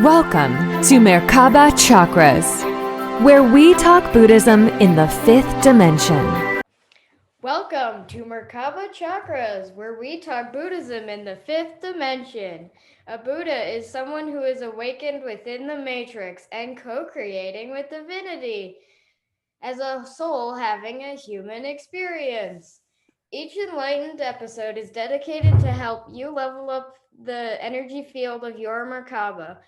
Welcome to Merkaba Chakras, where we talk Buddhism in the fifth dimension. Welcome to Merkaba Chakras, where we talk Buddhism in the fifth dimension. A Buddha is someone who is awakened within the matrix and co-creating with divinity, as a soul having a human experience. Each enlightened episode is dedicated to help you level up the energy field of your Merkaba.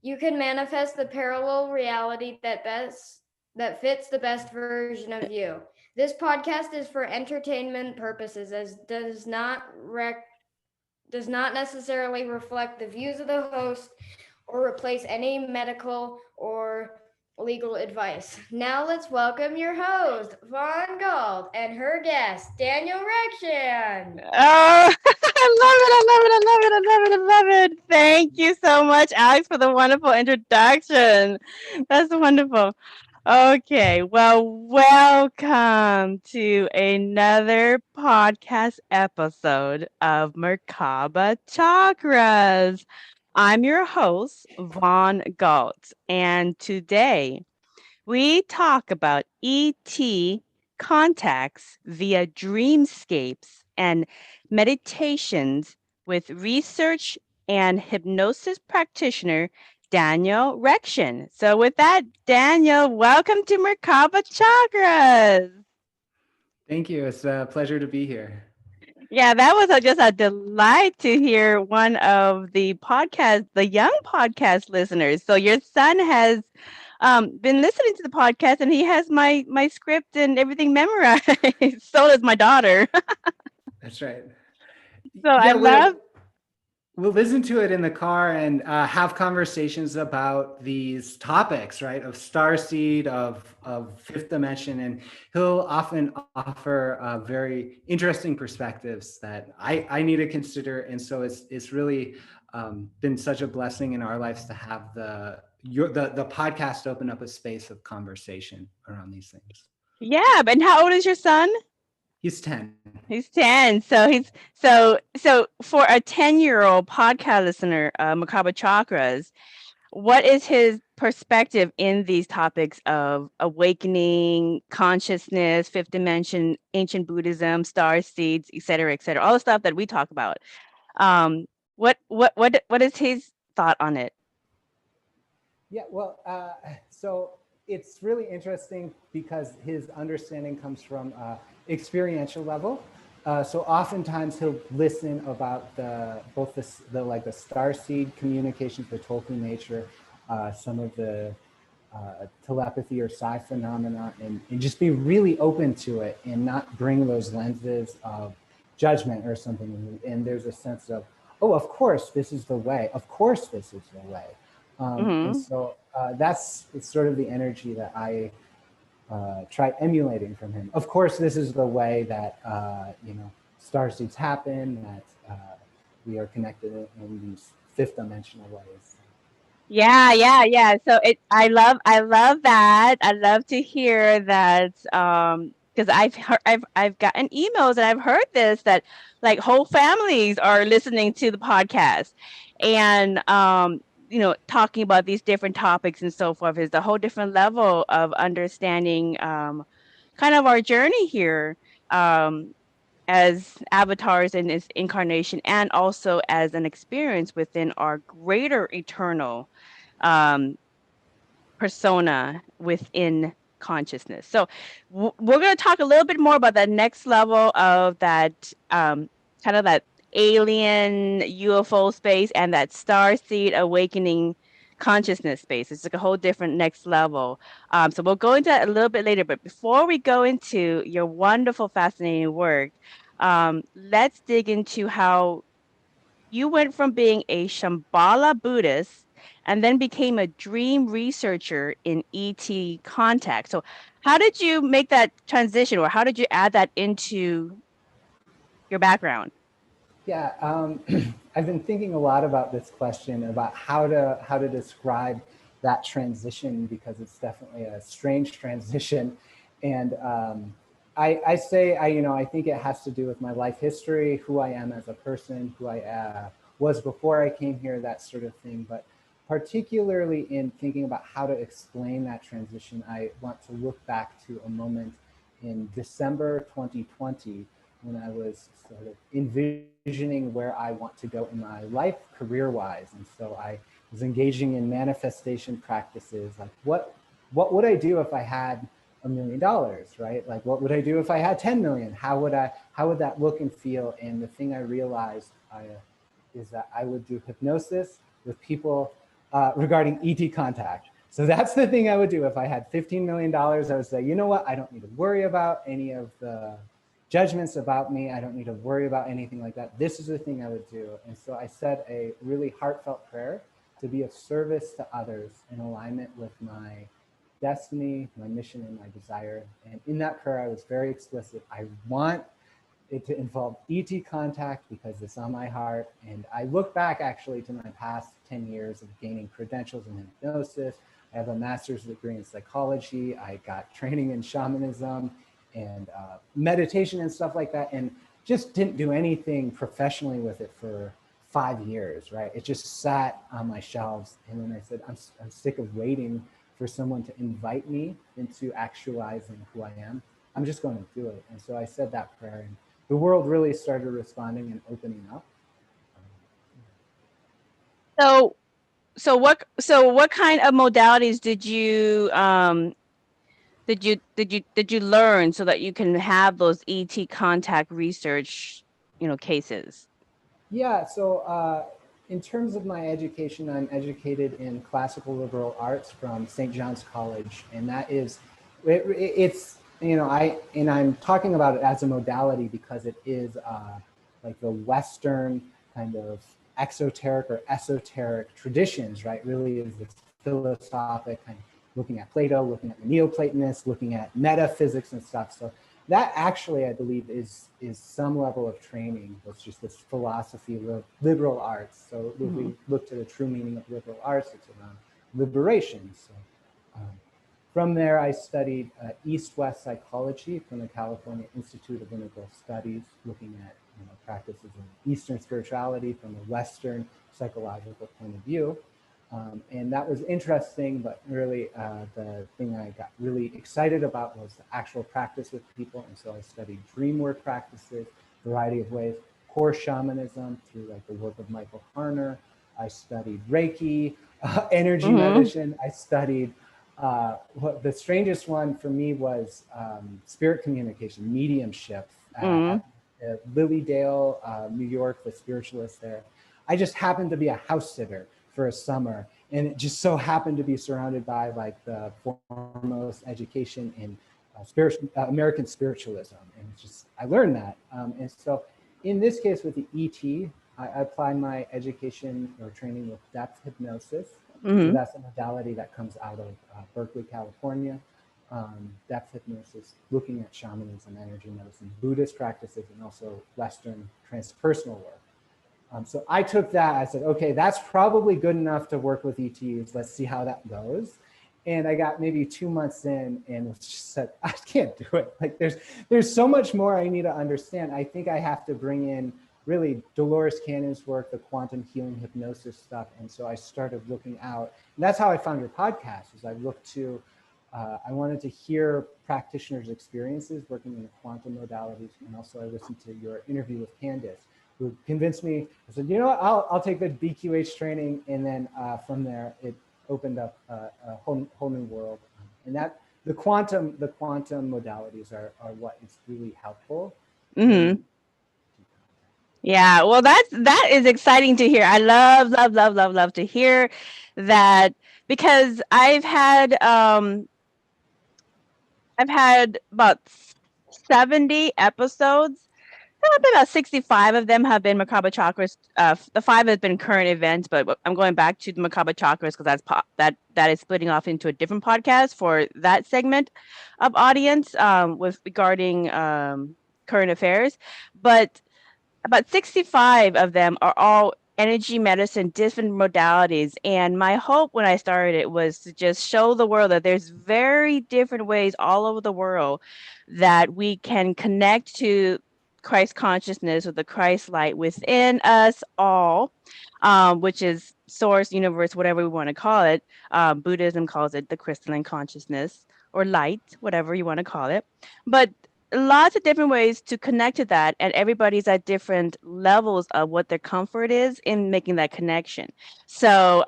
You can manifest the parallel reality that fits the best version of you. This podcast is for entertainment purposes, as does not necessarily reflect the views of the host or replace any medical or legal advice. Now let's welcome your host, Von Galt, and her guest, Daniel Rekshan. Oh, I love it. Thank you so much, Alex, for the wonderful introduction. That's wonderful. Okay, well, welcome to another podcast episode of Merkaba Chakras. I'm your host, Von Galt, and today we talk about ET contacts via dreamscapes and meditations with research and hypnosis practitioner Daniel Rekshan. So with that, Daniel, welcome to Merkaba Chakras. Thank you. It's a pleasure to be here. Yeah, that was just a delight to hear one of the young podcast listeners. So your son has been listening to the podcast, and he has my script and everything memorized. So does my daughter. That's right. So I love. We'll listen to it in the car and have conversations about these topics, right? Of Starseed, of fifth dimension, and he'll often offer very interesting perspectives that I need to consider. And so it's really been such a blessing in our lives to have the podcast open up a space of conversation around these things. Yeah, but how old is your son? He's 10. He's 10. So for a 10-year-old podcast listener, Merkaba Chakras, what is his perspective in these topics of awakening, consciousness, fifth dimension, ancient Buddhism, star seeds, et cetera, all the stuff that we talk about? What is his thought on it? Yeah, well, so it's really interesting because his understanding comes from experiential level. So oftentimes he'll listen about the starseed communications, the Tulku nature, some of the telepathy or psi phenomena, and just be really open to it and not bring those lenses of judgment or something. And there's a sense of, oh, of course, this is the way. Of course, this is the way. And so it's sort of the energy that I try emulating from him. Of course, this is the way that starseeds happen, that we are connected in these fifth dimensional ways. Yeah. So I love that. I love to hear that because I've gotten emails and I've heard this, that like whole families are listening to the podcast and talking about these different topics and so forth. Is a whole different level of understanding kind of our journey here as avatars in this incarnation, and also as an experience within our greater eternal persona within consciousness. So we're going to talk a little bit more about the next level of that kind of that alien UFO space and that starseed awakening consciousness space. It's like a whole different next level. So we'll go into that a little bit later. But before we go into your wonderful, fascinating work, let's dig into how you went from being a Shambala Buddhist and then became a dream researcher in ET contact. So how did you make that transition, or how did you add that into your background? Yeah, I've been thinking a lot about this question, about how to describe that transition, because it's definitely a strange transition. And I think it has to do with my life history, who I am as a person, who I was before I came here, that sort of thing. But particularly in thinking about how to explain that transition, I want to look back to a moment in December 2020 when I was sort of envisioning where I want to go in my life career-wise. And so I was engaging in manifestation practices, like what would I do if I had $1 million, right? Like what would I do if I had 10 million? How would that look and feel? And the thing I realized is that I would do hypnosis with people regarding ET contact. So that's the thing I would do if I had $15 million. I would say, you know what? I don't need to worry about any of the judgments about me. I don't need to worry about anything like that. This is the thing I would do. And so I said a really heartfelt prayer to be of service to others in alignment with my destiny, my mission, and my desire. And in that prayer, I was very explicit. I want it to involve ET contact because it's on my heart. And I look back actually to my past 10 years of gaining credentials in hypnosis. I have a master's degree in psychology. I got training in shamanism and meditation and stuff like that, and just didn't do anything professionally with it for 5 years, right? It just sat on my shelves. And then I said, I'm sick of waiting for someone to invite me into actualizing who I am. I'm just going to do it. And so I said that prayer, and the world really started responding and opening up. So what kind of modalities did you learn so that you can have those ET contact research, cases? Yeah, so in terms of my education, I'm educated in classical liberal arts from St. John's College, and that is, it's, I'm talking about it as a modality because it is like the Western kind of exoteric or esoteric traditions, right? Really is this philosophic kind of looking at Plato, looking at the Neoplatonists, looking at metaphysics and stuff. So that actually, I believe, is some level of training. It's just this philosophy of liberal arts. So if we look to the true meaning of liberal arts, it's around liberation. So from there, I studied East-West psychology from the California Institute of Integral Studies, looking at practices of Eastern spirituality from a Western psychological point of view. And that was interesting, but really the thing I got really excited about was the actual practice with people. And so I studied dream work practices, a variety of ways, core shamanism through like the work of Michael Harner. I studied Reiki, energy medicine. I studied, what the strangest one for me was spirit communication, mediumship. At Lilydale, New York, the spiritualist there. I just happened to be a house sitter for a summer, and it just so happened to be surrounded by like the foremost education in American spiritualism, and it's just I learned that. And so, in this case with the ET, I applied my education or training with depth hypnosis. So that's a modality that comes out of Berkeley, California. Depth hypnosis, looking at shamanism, energy medicine, Buddhist practices, and also Western transpersonal work. So I took that, I said, okay, that's probably good enough to work with ETs. Let's see how that goes. And I got maybe 2 months in and was just said, I can't do it. Like there's so much more I need to understand. I think I have to bring in really Dolores Cannon's work, the quantum healing hypnosis stuff. And so I started looking out. And that's how I found your podcast, is I looked to, I wanted to hear practitioners' experiences working in the quantum modalities. And also I listened to your interview with Candace, who convinced me. I said, you know what, I'll take the BQH training. And then from there, it opened up a whole new world. And that the quantum modalities are what is really helpful. Yeah, well, that is exciting to hear. I love to hear that, because I've had about 70 episodes. About 65 of them have been Merkaba Chakras. The 5 have been current events, but I'm going back to the Merkaba Chakras because that is splitting off into a different podcast for that segment of audience with regarding current affairs. But about 65 of them are all energy medicine, different modalities. And my hope when I started it was to just show the world that there's very different ways all over the world that we can connect to Christ consciousness or the Christ light within us all, which is source, universe, whatever we want to call it. Buddhism calls it the crystalline consciousness or light, whatever you want to call it. But lots of different ways to connect to that, and everybody's at different levels of what their comfort is in making that connection. So,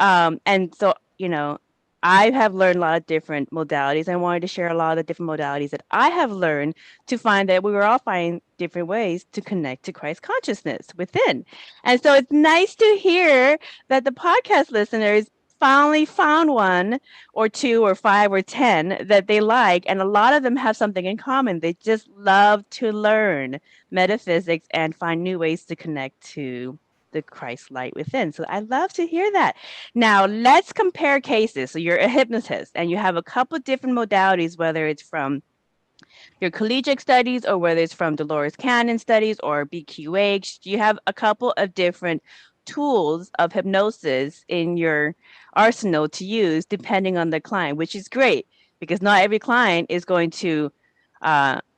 I have learned a lot of different modalities. I wanted to share a lot of the different modalities that I have learned to find that we were all finding different ways to connect to Christ consciousness within. And so it's nice to hear that the podcast listeners finally found one or two or five or 10 that they like. And a lot of them have something in common. They just love to learn metaphysics and find new ways to connect to the Christ light within. So I love to hear that. Now let's compare cases. So you're a hypnotist and you have a couple of different modalities, whether it's from your collegiate studies or whether it's from Dolores Cannon studies or BQH. You have a couple of different tools of hypnosis in your arsenal to use depending on the client, which is great because not every client is going to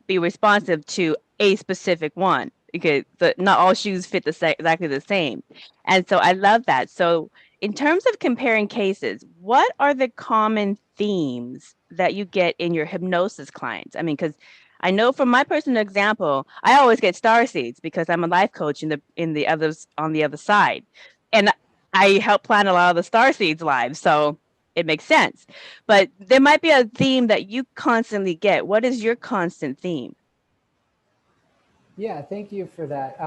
be responsive to a specific one because not all shoes fit exactly the same. And so I love that. So in terms of comparing cases, what are the common themes that you get in your hypnosis clients? I mean, because I know from my personal example, I always get Starseeds because I'm a life coach in the others on the other side, and I help plan a lot of the Starseeds lives, so it makes sense. But there might be a theme that you constantly get. What is your constant theme? Yeah, thank you for that.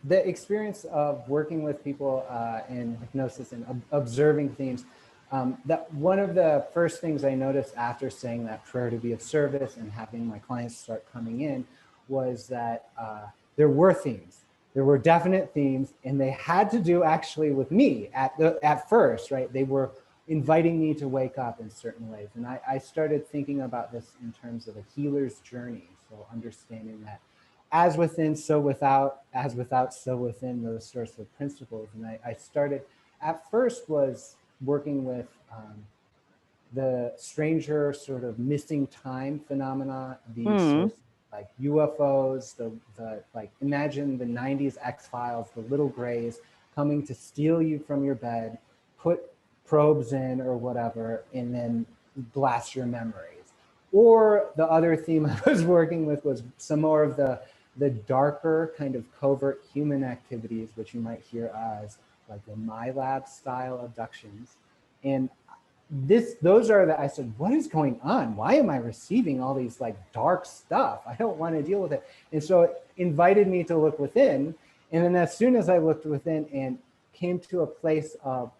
The experience of working with people in hypnosis and observing themes, that one of the first things I noticed after saying that prayer to be of service and having my clients start coming in was that there were themes. There were definite themes, and they had to do actually with me at first, right? They were inviting me to wake up in certain ways. And I started thinking about this in terms of a healer's journey. So understanding that as within, so without, as without, so within, those sorts of principles. And I started, at first was working with the stranger sort of missing time phenomena, these sorts of, like UFOs, the like imagine the 90s X-Files, the little grays coming to steal you from your bed, put probes in or whatever, and then blast your memories. Or the other theme I was working with was some more of the darker kind of covert human activities, which you might hear as like the MyLab style abductions. And those are I said, what is going on? Why am I receiving all these like dark stuff? I don't want to deal with it. And so it invited me to look within. And then as soon as I looked within and came to a place of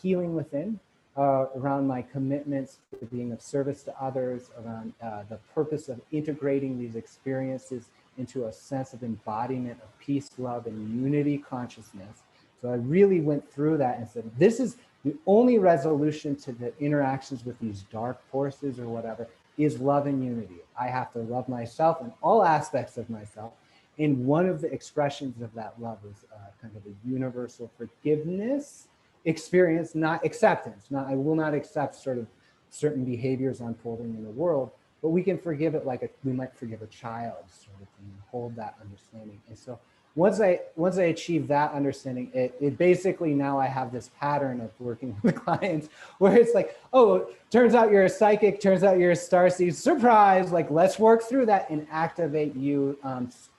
healing within, around my commitments to being of service to others, around the purpose of integrating these experiences into a sense of embodiment of peace, love, and unity consciousness. So I really went through that and said, this is the only resolution to the interactions with these dark forces or whatever is love and unity. I have to love myself and all aspects of myself. And one of the expressions of that love is kind of a universal forgiveness experience, not acceptance. I will not accept sort of certain behaviors unfolding in the world, but we can forgive it like we might forgive a child, sort of thing, and hold that understanding. And so once I achieve that understanding, it basically now I have this pattern of working with clients where it's like, oh, turns out you're a psychic, turns out you're a starseed, surprise, like let's work through that and activate you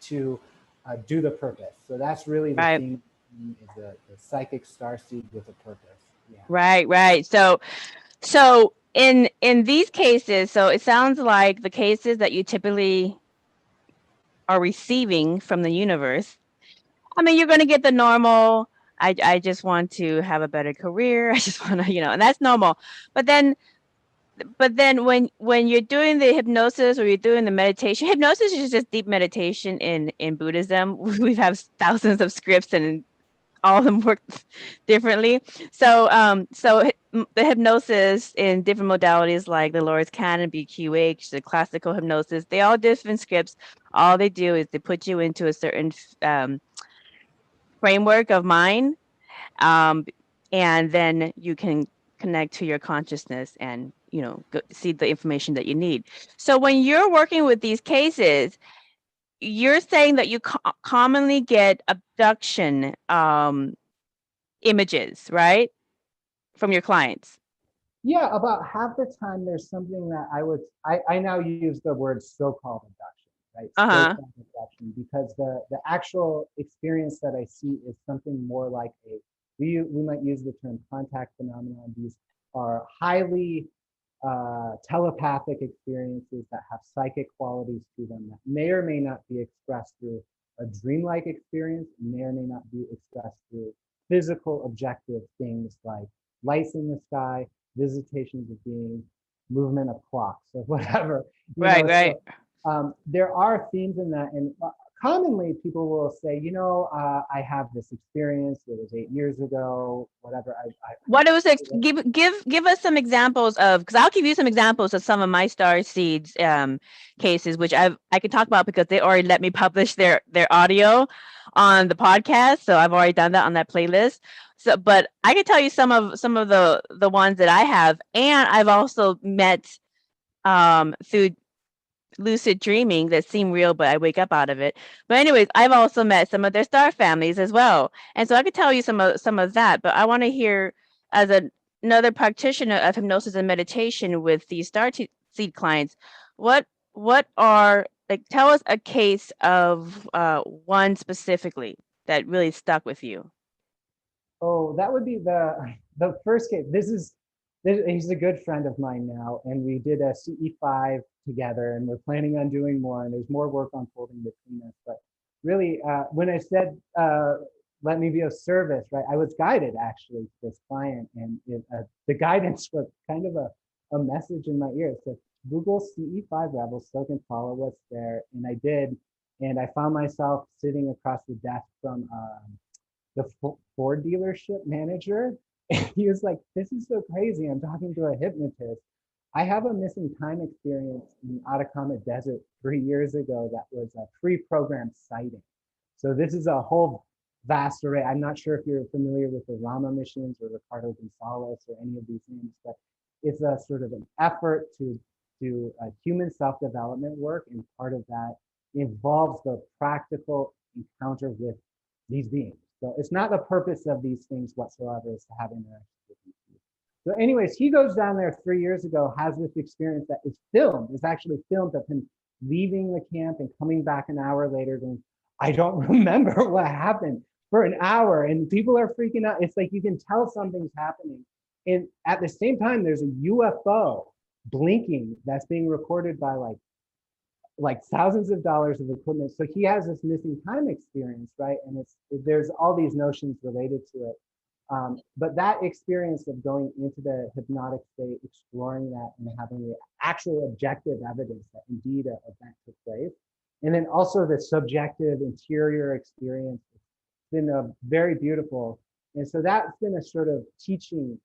to do the purpose. So that's really the theme, is the psychic starseed with a purpose. Yeah. Right. So in these cases, so it sounds like the cases that you typically are receiving from the universe, I mean, you're going to get the normal, I just want to have a better career. I just want to, and that's normal. But then when you're doing the hypnosis or you're doing the meditation, hypnosis is just deep meditation in Buddhism. We have thousands of scripts and all of them work differently. So the hypnosis in different modalities like the Dolores Cannon, BQH, the classical hypnosis, they all different scripts. All they do is they put you into a certain framework of mind, and then you can connect to your consciousness and see the information that you need. So when you're working with these cases, you're saying that you commonly get abduction images, right, from your clients? Yeah, about half the time there's something that I now use the word so-called abduction, right? Uh-huh. So-called abduction, because the actual experience that I see is something more like we might use the term contact phenomenon. These are highly telepathic experiences that have psychic qualities to them that may or may not be expressed through a dreamlike experience, may or may not be expressed through physical objective things like lights in the sky, visitations of beings, movement of clocks, or whatever. Right, right. So there are themes in that, and commonly people will say, I have this experience. It was 8 years ago, whatever. What it was like, give us some examples of, because I'll give you some examples of some of my Starseeds cases, which I can talk about because they already let me publish their audio on the podcast, so I've already done that on that playlist. So, but I can tell you some of the ones that I have, and I've also met through lucid dreaming that seem real, but I wake up out of it. But anyways, I've also met some of their star families as well, and so I could tell you some of that. But I want to hear, as another practitioner of hypnosis and meditation with these star seed clients, what are, like, tell us a case of one specifically that really stuck with you. Oh, that would be the first case. He's a good friend of mine now, and we did a CE5 together, and we're planning on doing more, and there's more work unfolding between us. But really, when I said, let me be of service, right, I was guided actually to this client, and the guidance was kind of a message in my ear. It said, Google CE5 Rebels so I can follow what's there. And I did, and I found myself sitting across the desk from the Ford dealership manager. And he was like, this is so crazy. I'm talking to a hypnotist. I have a missing time experience in Atacama Desert 3 years ago that was a pre-programmed sighting. So this is a whole vast array. I'm not sure if you're familiar with the Rama missions or Ricardo Gonzalez or any of these names, but it's a sort of an effort to do human self-development work. And part of that involves the practical encounter with these beings. So it's not the purpose of these things whatsoever is to have interaction with these people. So anyways, he goes down there 3 years ago, has this experience that is filmed, is actually filmed of him leaving the camp and coming back an hour later going, I don't remember what happened for an hour. And people are freaking out. It's like you can tell something's happening. And at the same time, there's a UFO blinking that's being recorded by like thousands of dollars of equipment. So he has this missing time experience, right? And there's all these notions related to it. But that experience of going into the hypnotic state, exploring that, and having the actual objective evidence that indeed an event took place, and then also the subjective interior experience, it's been very beautiful. And so that's been a sort of teaching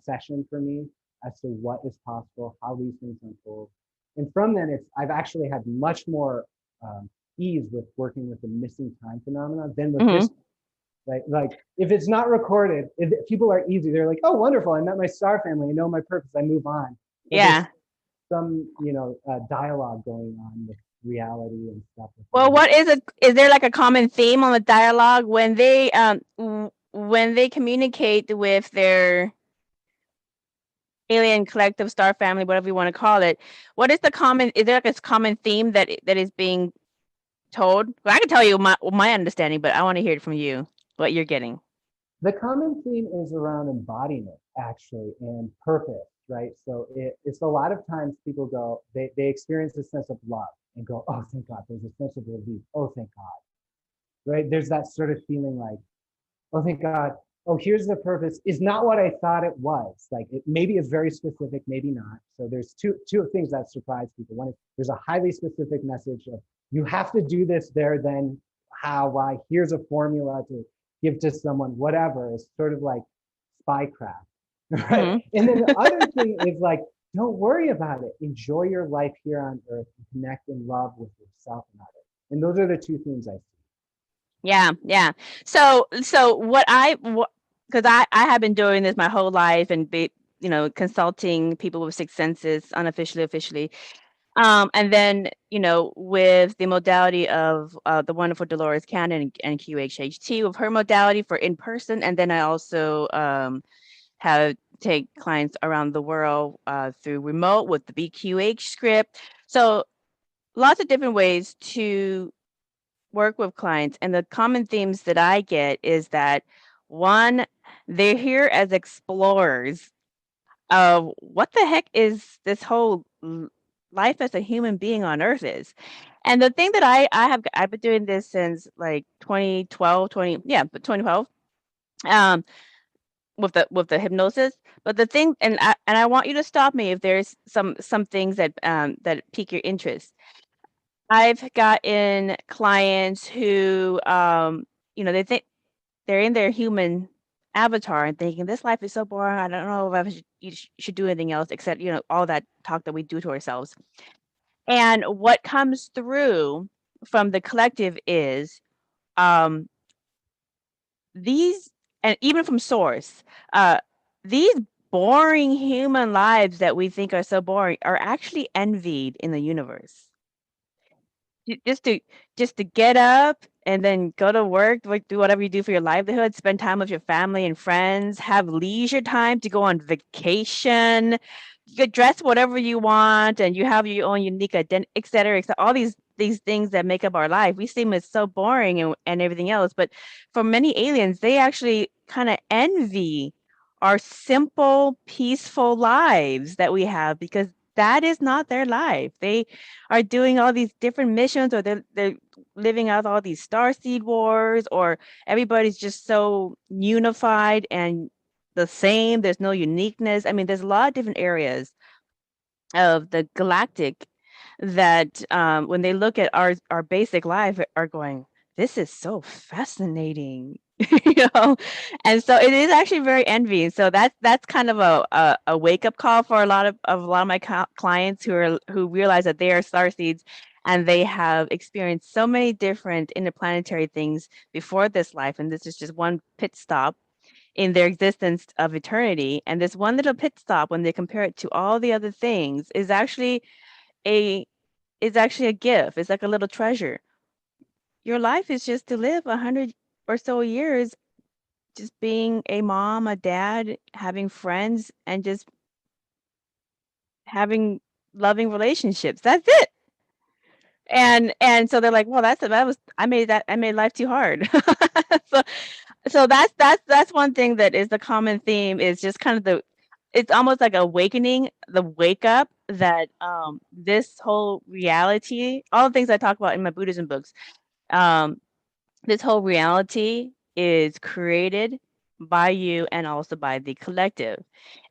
session for me as to what is possible, how these things unfold. And from then, I've actually had much more ease with working with the missing time phenomenon than with this. Right? Like if it's not recorded, if people are easy. They're like, oh, wonderful! I met my star family. I know my purpose. I move on. But Yeah. Some dialogue going on with reality and stuff. Well, is there like a common theme on the dialogue when they communicate with their alien collective star family, whatever you want to call it? What is is there like a common theme that is being told? Well, I can tell you my understanding, but I want to hear it from you, what you're getting. The common theme is around embodiment, actually, and purpose, right? So it's a lot of times people go, they experience a sense of love and go, oh, thank God. There's a sense of relief. Oh, thank God, right? There's that sort of feeling like, oh, thank God. Oh, here's the purpose. Is not what I thought it was. Like maybe it's very specific, maybe not. So there's two things that surprise people. One is there's a highly specific message of you have to do this, there, then, how, why. Here's a formula to give to someone, whatever. It's sort of like spycraft, right? And then the other thing is like, don't worry about it. Enjoy your life here on earth and connect in love with yourself and others. And those are the two things I see. Yeah. So because I have been doing this my whole life and consulting people with sixth senses unofficially, officially. And then, with the modality of the wonderful Dolores Cannon and QHHT with her modality for in person. And then I also have take clients around the world through remote with the BQH script. So lots of different ways to work with clients. And the common themes that I get is that one, they're here as explorers of what the heck is this whole life as a human being on earth is. And the thing that I've been doing this since like 2012, 2012. With the hypnosis. But the thing, and I want you to stop me if there's some things that that pique your interest. I've gotten clients who they think they're in their human avatar and thinking this life is so boring. I don't know if you should do anything else except all that talk that we do to ourselves. And what comes through from the collective is um these, and even from source, these boring human lives that we think are so boring are actually envied in the universe. Just to get up and then go to work, like do whatever you do for your livelihood, spend time with your family and friends, have leisure time to go on vacation, you could dress whatever you want, and you have your own unique identity, et cetera, all these things that make up our life. We seem as so boring and everything else, but for many aliens, they actually kind of envy our simple, peaceful lives that we have, because that is not their life. They are doing all these different missions, or they're living out all these starseed wars, or everybody's just so unified and the same. There's no uniqueness. I mean, there's a lot of different areas of the galactic that when they look at our basic life are going, this is so fascinating. And so it is actually very envying. So that's kind of a wake-up call for a lot of my clients who realize that they are starseeds, and they have experienced so many different interplanetary things before this life, and this is just one pit stop in their existence of eternity. And this one little pit stop, when they compare it to all the other things, a is actually a gift. It's like a little treasure. Your life is just to live 100 or so years, just being a mom, a dad, having friends, and just having loving relationships. That's it. And so they're like, well, I made life too hard. so so that's one thing that is the common theme, is just kind of it's almost like awakening, the wake up that this whole reality, all the things I talk about in my Buddhism books, um this whole reality is created by you and also by the collective,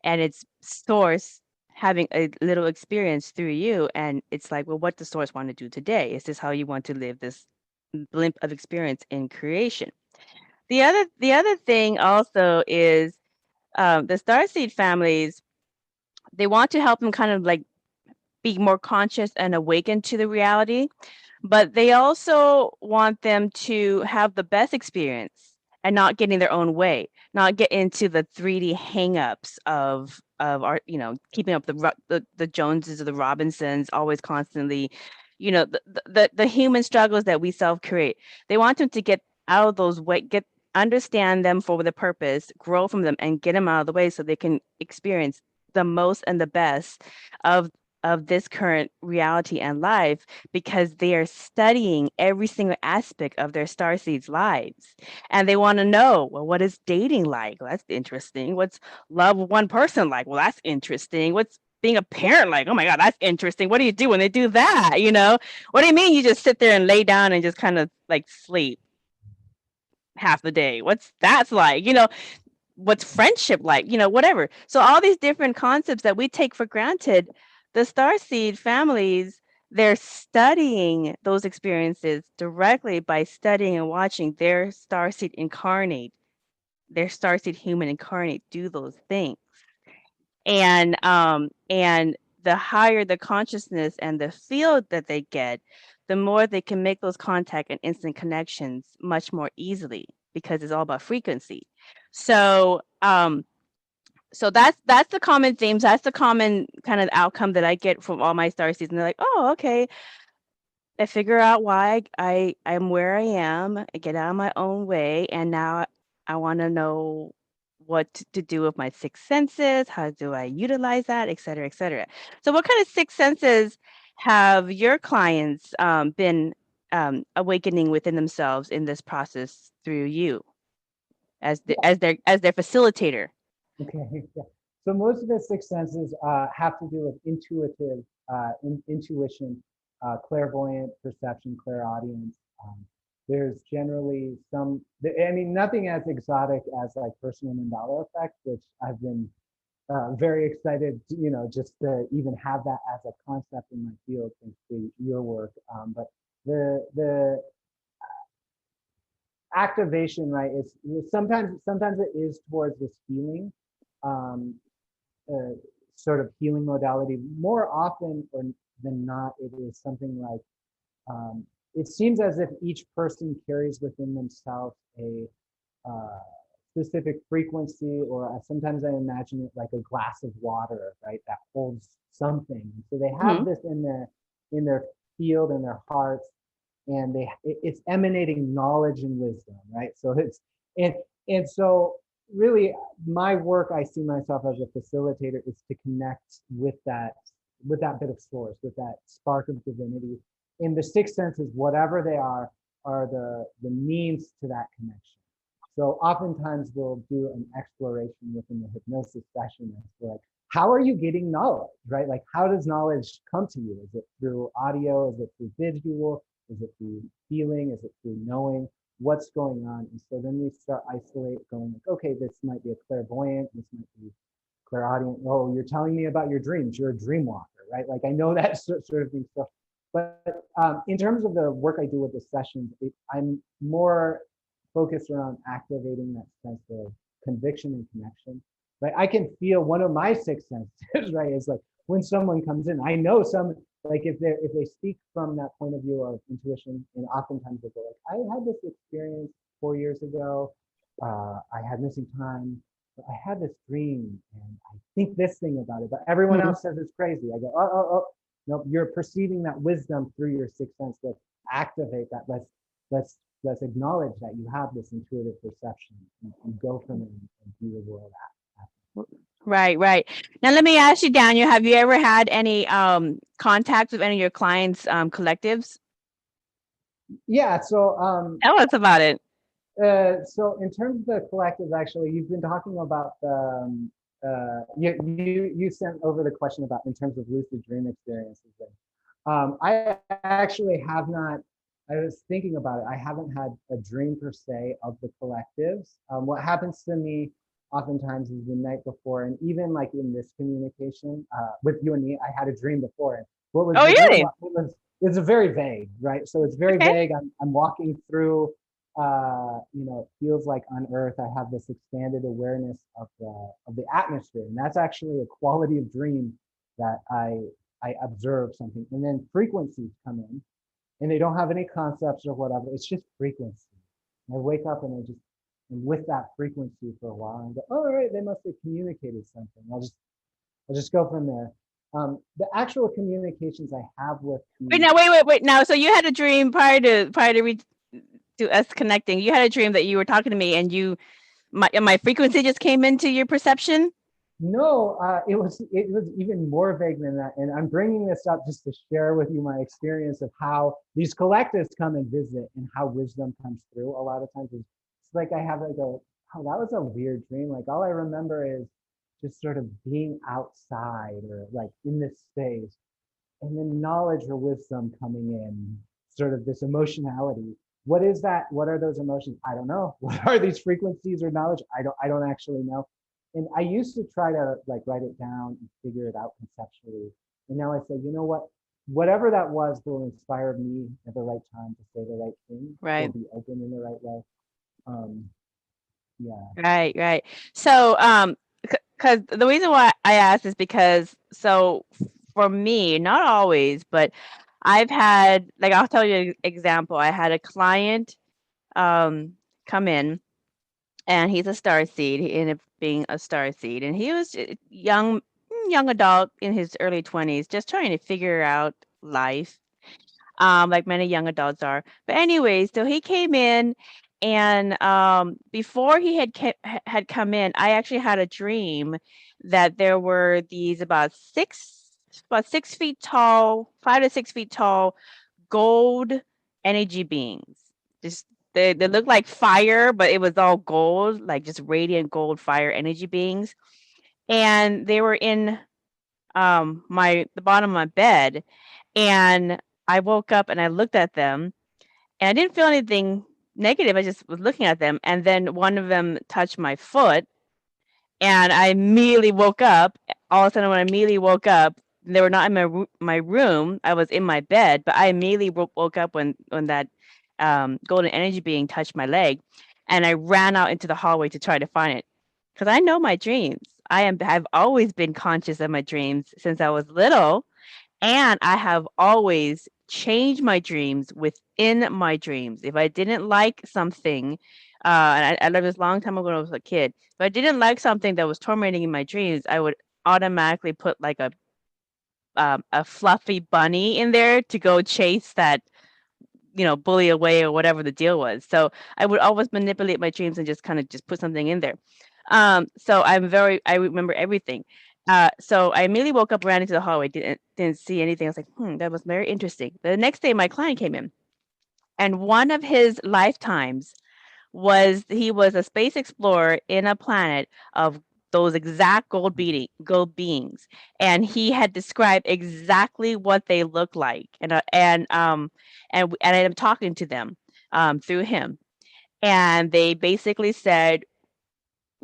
and it's source having a little experience through you. And it's like, well, what does source want to do today? Is this how you want to live this blimp of experience in creation? The other thing also is the starseed families, they want to help them kind of like be more conscious and awakened to the reality, but they also want them to have the best experience and not get in their own way, not get into the 3D hangups of our, keeping up the Joneses or the Robinsons, always constantly, the human struggles that we self create. They want them to get out of those way, understand them for the purpose, grow from them, and get them out of the way so they can experience the most and the best of this current reality and life, because they are studying every single aspect of their starseeds lives, and they want to know, well, what is dating like? Well, that's interesting. What's love with one person like? Well, that's interesting. What's being a parent like? Oh my god, that's interesting. What do you do when they do that? What do you mean you just sit there and lay down and just kind of like sleep half the day? What's that's like? What's friendship like? Whatever. So all these different concepts that we take for granted, the starseed families, they're studying those experiences directly by studying and watching their starseed incarnate, their starseed human incarnate do those things. And the higher the consciousness and the field that they get, the more they can make those contact and instant connections much more easily, because it's all about frequency. So so that's the common themes. That's the common kind of outcome that I get from all my starseeds, and they're like, oh, okay. I figure out why I'm where I am. I get out of my own way, and now I want to know what to do with my six senses. How do I utilize that, et cetera, et cetera. So, what kind of six senses have your clients been awakening within themselves in this process through you as their facilitator? Okay. Yeah. So most of the six senses have to do with intuitive intuition, clairvoyant perception, clairaudience. There's generally some, I mean, nothing as exotic as like personal Mandala effect, which I've been very excited, just to even have that as a concept in my field thanks to your work. But the activation, right, is sometimes it is towards this healing, um, sort of healing modality. More often than not, it is something like, it seems as if each person carries within themselves a specific frequency, or sometimes I imagine it like a glass of water, right, that holds something. So they have this in their field, in their hearts, and it's emanating knowledge and wisdom, right? So it's and so really my work, I see myself as a facilitator, is to connect with that bit of source, with that spark of divinity. In the sixth senses, whatever they are the means to that connection. So oftentimes we'll do an exploration within the hypnosis session. It's like, how are you getting knowledge, right? Like, how does knowledge come to you? Is it through audio? Is it through visual? Is it through feeling? Is it through knowing? What's going on? And so then we start isolate, going like, okay, this might be a clairvoyant, this might be clairaudient. Oh, you're telling me about your dreams. You're a dream walker, right? Like, I know that sort of thing. So, but in terms of the work I do with the sessions, I'm more focused around activating that sense of conviction and connection, right? I can feel one of my six senses, right? Is like when someone comes in, I know some, like if they speak from that point of view of intuition, and oftentimes they go like, I had this experience 4 years ago. I had missing time. But I had this dream, and I think this thing about it, but everyone else says it's crazy. I go, oh, no, you're perceiving that wisdom through your sixth sense. Let's activate that. Let's acknowledge that you have this intuitive perception, and go from it and view the world at. Right. Now let me ask you, Daniel, have you ever had any contact with any of your clients' collectives? Yeah, so Tell us about it. so in terms of the collectives, actually, you've been talking about the you sent over the question about in terms of lucid dream experiences. I actually have not. I was thinking about it. I haven't had a dream per se of the collectives. What happens to me oftentimes is the night before, and even like in this communication with you and me, I had a dream before. And what was really? It's very vague, right? So it's very Okay. vague. I'm walking through. It feels like on Earth I have this expanded awareness of the atmosphere, and that's actually a quality of dream that I observe something, and then frequencies come in, and they don't have any concepts or whatever. It's just frequency. And I wake up and I just am with that frequency for a while and go, oh, all right, they must have communicated something. I'll just go from there. The actual communications I have with Wait. Now, so you had a dream prior to us connecting. You had a dream that you were talking to me, and my frequency just came into your perception. No, it was even more vague than that. And I'm bringing this up just to share with you my experience of how these collectives come and visit, and how wisdom comes through. A lot of times it's like I have like oh, that was a weird dream. Like all I remember is just sort of being outside or like in this space, and then knowledge or wisdom coming in, sort of this emotionality. What is that? What are those emotions? I don't know. What are these frequencies or knowledge? I don't actually know. And I used to try to like write it down and figure it out conceptually. And now I say, you know what? Whatever that was will inspire me at the right time to say the right thing. Right. Will be open in the right way. Yeah. Right. So, because the reason why I asked is because, so for me, not always, but I've had, like, I'll tell you an example. I had a client come in, and he's a starseed. He ended up being a starseed, and he was young adult in his early 20s, just trying to figure out life, like many young adults are. But anyways, so he came in, and before he had come in, I actually had a dream that there were these about 6 feet tall, 5 to 6 feet tall, gold energy beings. Just they looked like fire, but it was all gold, like just radiant gold fire energy beings. And they were in the bottom of my bed, and I woke up and I looked at them, and I didn't feel anything negative. I just was looking at them, and then one of them touched my foot, and I immediately woke up. All of a sudden, when I immediately woke up, they were not in my room. I was in my bed, but I immediately woke up when that golden energy being touched my leg, and I ran out into the hallway to try to find it, because I know my dreams. I've always been conscious of my dreams since I was little, and I have always changed my dreams within my dreams. If I didn't like something, and I learned this a long time ago when I was a kid, if I didn't like something that was tormenting in my dreams, I would automatically put like a fluffy bunny in there to go chase that, bully away or whatever the deal was. So I would always manipulate my dreams and just kind of just put something in there. So I remember everything. So I immediately woke up, ran into the hallway, didn't see anything. I was like, that was very interesting. The next day, my client came in, and one of his lifetimes he was a space explorer in a planet of those exact gold beings, and he had described exactly what they look like, and I'm talking to them through him, and they basically said,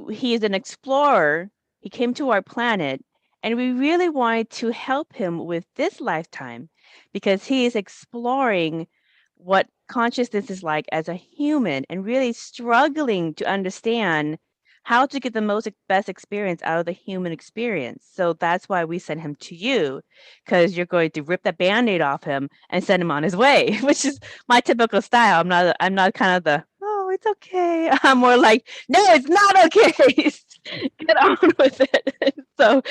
he's an explorer. He came to our planet, and we really wanted to help him with this lifetime because he is exploring what consciousness is like as a human and really struggling to understand how to get the best experience out of the human experience. So that's why we sent him to you, because you're going to rip the band-aid off him and send him on his way, which is my typical style. I'm not kind of the, oh, it's okay. I'm more like, no, it's not okay. Get on with it. So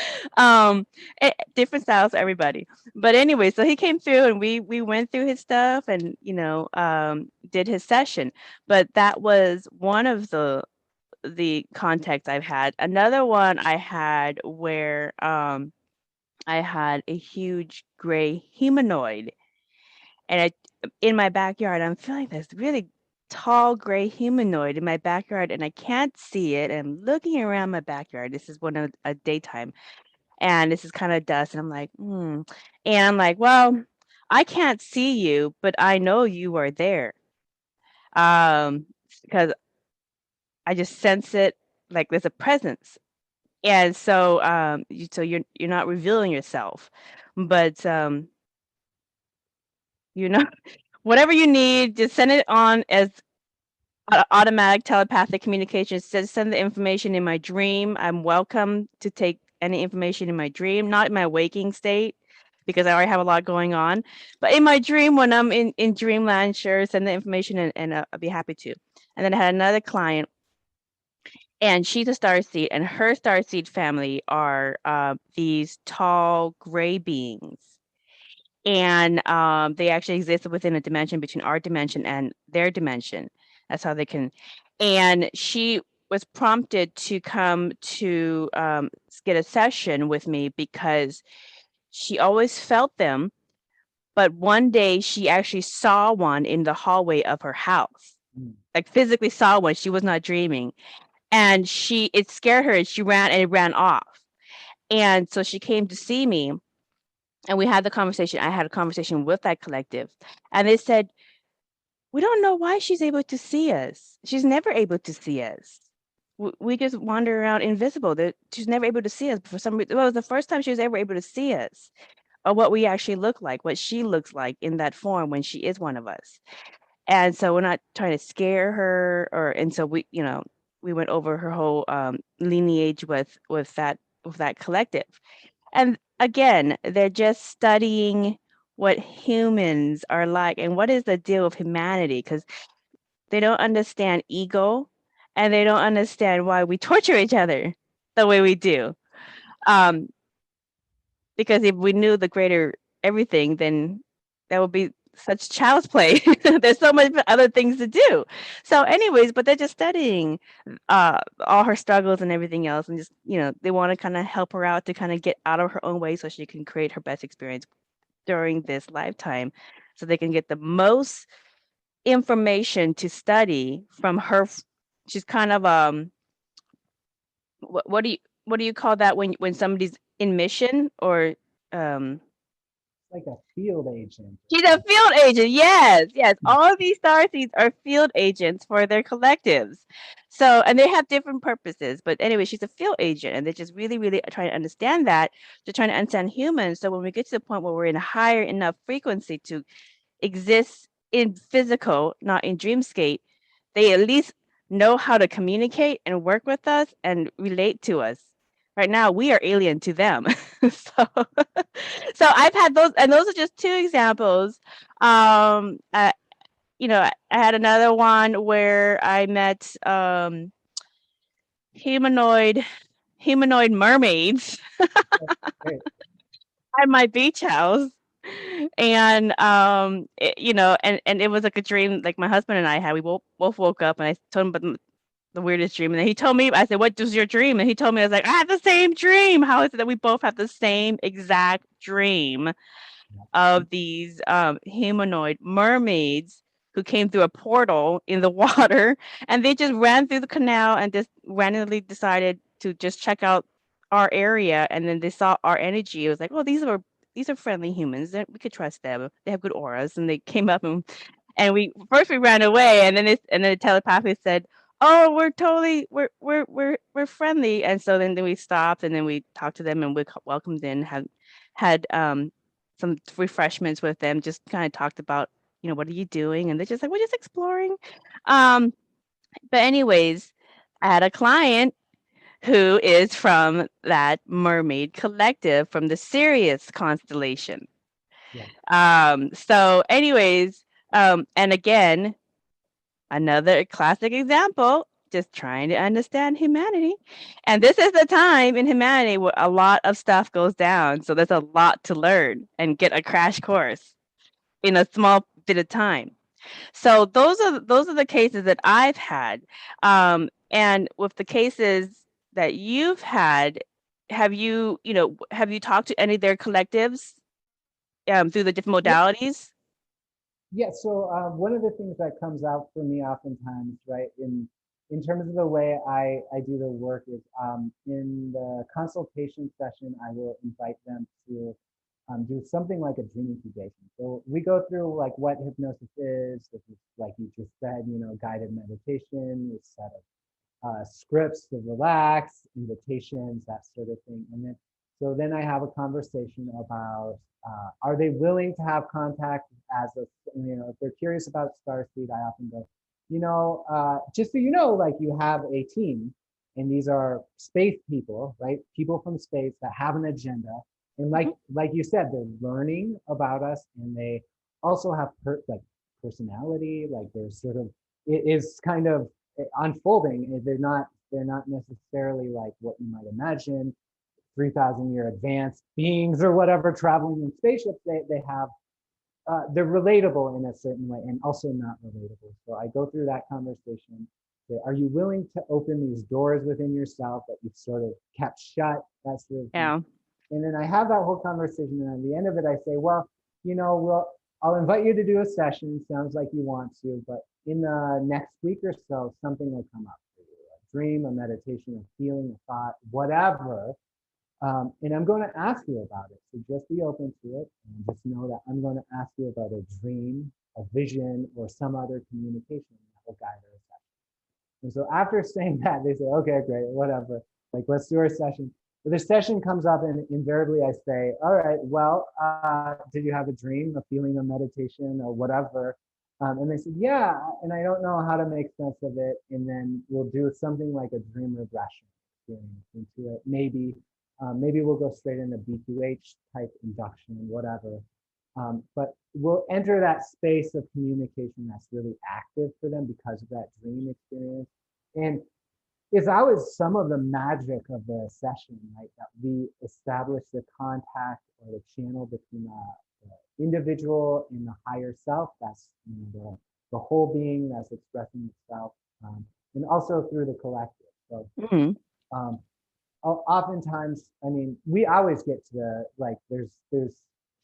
different styles for everybody. But anyway, so he came through, and we went through his stuff, and did his session. But that was one of the contexts I've had. Another one I had where I had a huge gray humanoid, and in my backyard, I'm feeling this really tall gray humanoid in my backyard, and I can't see it. And I'm looking around my backyard. This is one of a daytime, and this is kind of dusk, and I'm like, and I'm like, well, I can't see you, but I know you are there, because I just sense it, like there's a presence. And so so you're not revealing yourself, but you know whatever you need, just send it on as automatic telepathic communication. Send the information in my dream. I'm welcome to take any information in my dream, not in my waking state, because I already have a lot going on. But in my dream, when I'm in dreamland, sure, send the information, and I'll be happy to. And then I had another client, and she's a starseed, and her starseed family are these tall gray beings. And they actually exist within a dimension between our dimension and their dimension. That's how they can. And she was prompted to come to get a session with me because she always felt them. But one day she actually saw one in the hallway of her house, like physically saw one. She was not dreaming. And it scared her, and she ran off. And so she came to see me, and we had the conversation. I had a conversation with that collective, and they said, we don't know why she's able to see us. She's never able to see us. We just wander around invisible. She's never able to see us. For some reason, it was the first time she was ever able to see us, or what we actually look like, what she looks like in that form when she is one of us. And so we're not trying to scare her, and so we went over her whole lineage with that collective. And again, they're just studying what humans are like and what is the deal with humanity, because they don't understand ego, and they don't understand why we torture each other the way we do. Because if we knew the greater everything, then that would be such child's play. There's so much other things to do. So anyways, but they're just studying all her struggles and everything else, and just, they want to kind of help her out to kind of get out of her own way so she can create her best experience during this lifetime, so they can get the most information to study from her. She's kind of what do you call that when somebody's in mission, or Like a field agent. she's a field agent. Yes. All of these starseeds are field agents for their collectives. So, and they have different purposes. But anyway, she's a field agent, and they're just really, really trying to understand that. They're trying to understand humans. So when we get to the point where we're in a higher enough frequency to exist in physical, not in dreamscape, they at least know how to communicate and work with us and relate to us. Right now, we are alien to them. so, so I've had those, and those are just two examples. I had another one where I met humanoid mermaids Great. at my beach house. And and it was like a dream like my husband and I had. We both woke up, and I told him about the weirdest dream, and then he told me, I said, "What was your dream?" And he told me, I was like, "I had the same dream. How is it that we both have the same exact dream of these humanoid mermaids who came through a portal in the water, and they just ran through the canal and just randomly decided to just check out our area, and then they saw our energy. It was like, oh, these are friendly humans. We could trust them. They have good auras." And they came up, and we ran away, and then the telepathically said, "Oh, we're friendly." And so then we stopped, and then we talked to them, and we welcomed in, had some refreshments with them, just kind of talked about, what are you doing? And they're just like, we're just exploring. But anyways, I had a client who is from that mermaid collective from the Sirius constellation. So anyways, and again, another classic example, just trying to understand humanity. And this is the time in humanity where a lot of stuff goes down. So there's a lot to learn and get a crash course in a small bit of time. So those are the cases that I've had. And with the cases that you've had, have you talked to any of their collectives through the different modalities? Yeah, so one of the things that comes out for me oftentimes, right, in terms of the way I do the work is in the consultation session, I will invite them to do something like a dream incubation. So we go through like what hypnosis is. This is, like you just said, guided meditation, a set of scripts to relax, invitations, that sort of thing. And then I have a conversation about are they willing to have contact as a, if they're curious about Starseed, I often go, just so you know, like you have a team, and these are space people, right? People from space that have an agenda. And like you said, they're learning about us, and they also have personality, like they're sort of, it is kind of unfolding. They're not necessarily like what you might imagine 3,000-year advanced beings or whatever traveling in spaceships. They have they're relatable in a certain way, and also not relatable. So I go through that conversation. Say, are you willing to open these doors within yourself that you've sort of kept shut? That sort of thing. Yeah. And then I have that whole conversation, and at the end of it, I say, well, I'll invite you to do a session. Sounds like you want to, but in the next week or so, something will come up for you. A dream, a meditation, a feeling, a thought, whatever. And I'm going to ask you about it. So just be open to it, and just know that I'm going to ask you about a dream, a vision, or some other communication that will guide our session. And so after saying that, they say, okay, great, whatever. Like, let's do our session. But the session comes up, and invariably I say, all right, well, did you have a dream, a feeling, a meditation, or whatever? And they said, yeah, and I don't know how to make sense of it. And then we'll do something like a dream regression experience into it. Maybe we'll go straight into B2H type induction, whatever. But we'll enter that space of communication that's really active for them because of that dream experience. And it's always some of the magic of the session, right? That we establish the contact or the channel between the individual and the higher self. That's, you know, the whole being that's expressing itself, and also through the collective. So oftentimes, I mean, we always get to the, like, there's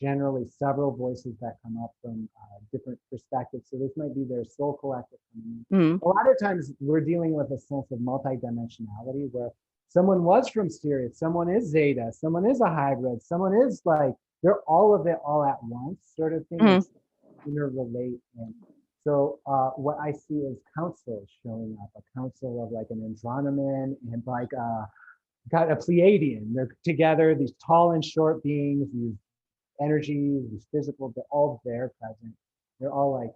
generally several voices that come up from different perspectives. So this might be their soul collective coming in. A lot of times we're dealing with a sense of multidimensionality where someone was from Sirius, someone is Zeta, someone is a hybrid, someone is like, they're all of it all at once sort of thing. Interrelate. And so what I see is councils showing up, a council of like an Andronoman and like got a Pleiadian. They're together, these tall and short beings, these energies, these physical, they're all there present. They're all like,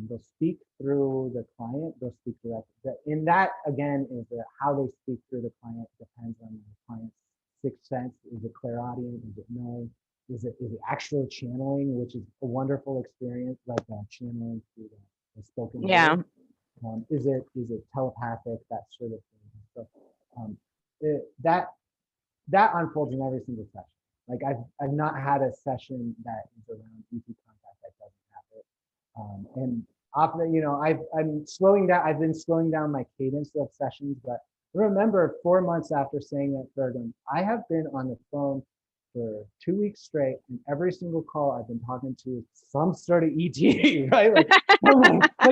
they'll speak through the client, they'll speak directly. And that again is how they speak through the client depends on the client's sixth sense. Is it clairaudient? Is it knowing? Is it actual channeling, which is a wonderful experience, like channeling through the spoken word. Is it telepathic, that sort of thing. So that unfolds in every single session. Like I've not had a session that is around ET contact that doesn't have it. And often, you know, I'm slowing down. I've been slowing down my cadence of sessions, but remember 4 months after saying that third one, I have been on the phone for 2 weeks straight, and every single call I've been talking to some sort of ET, right? Like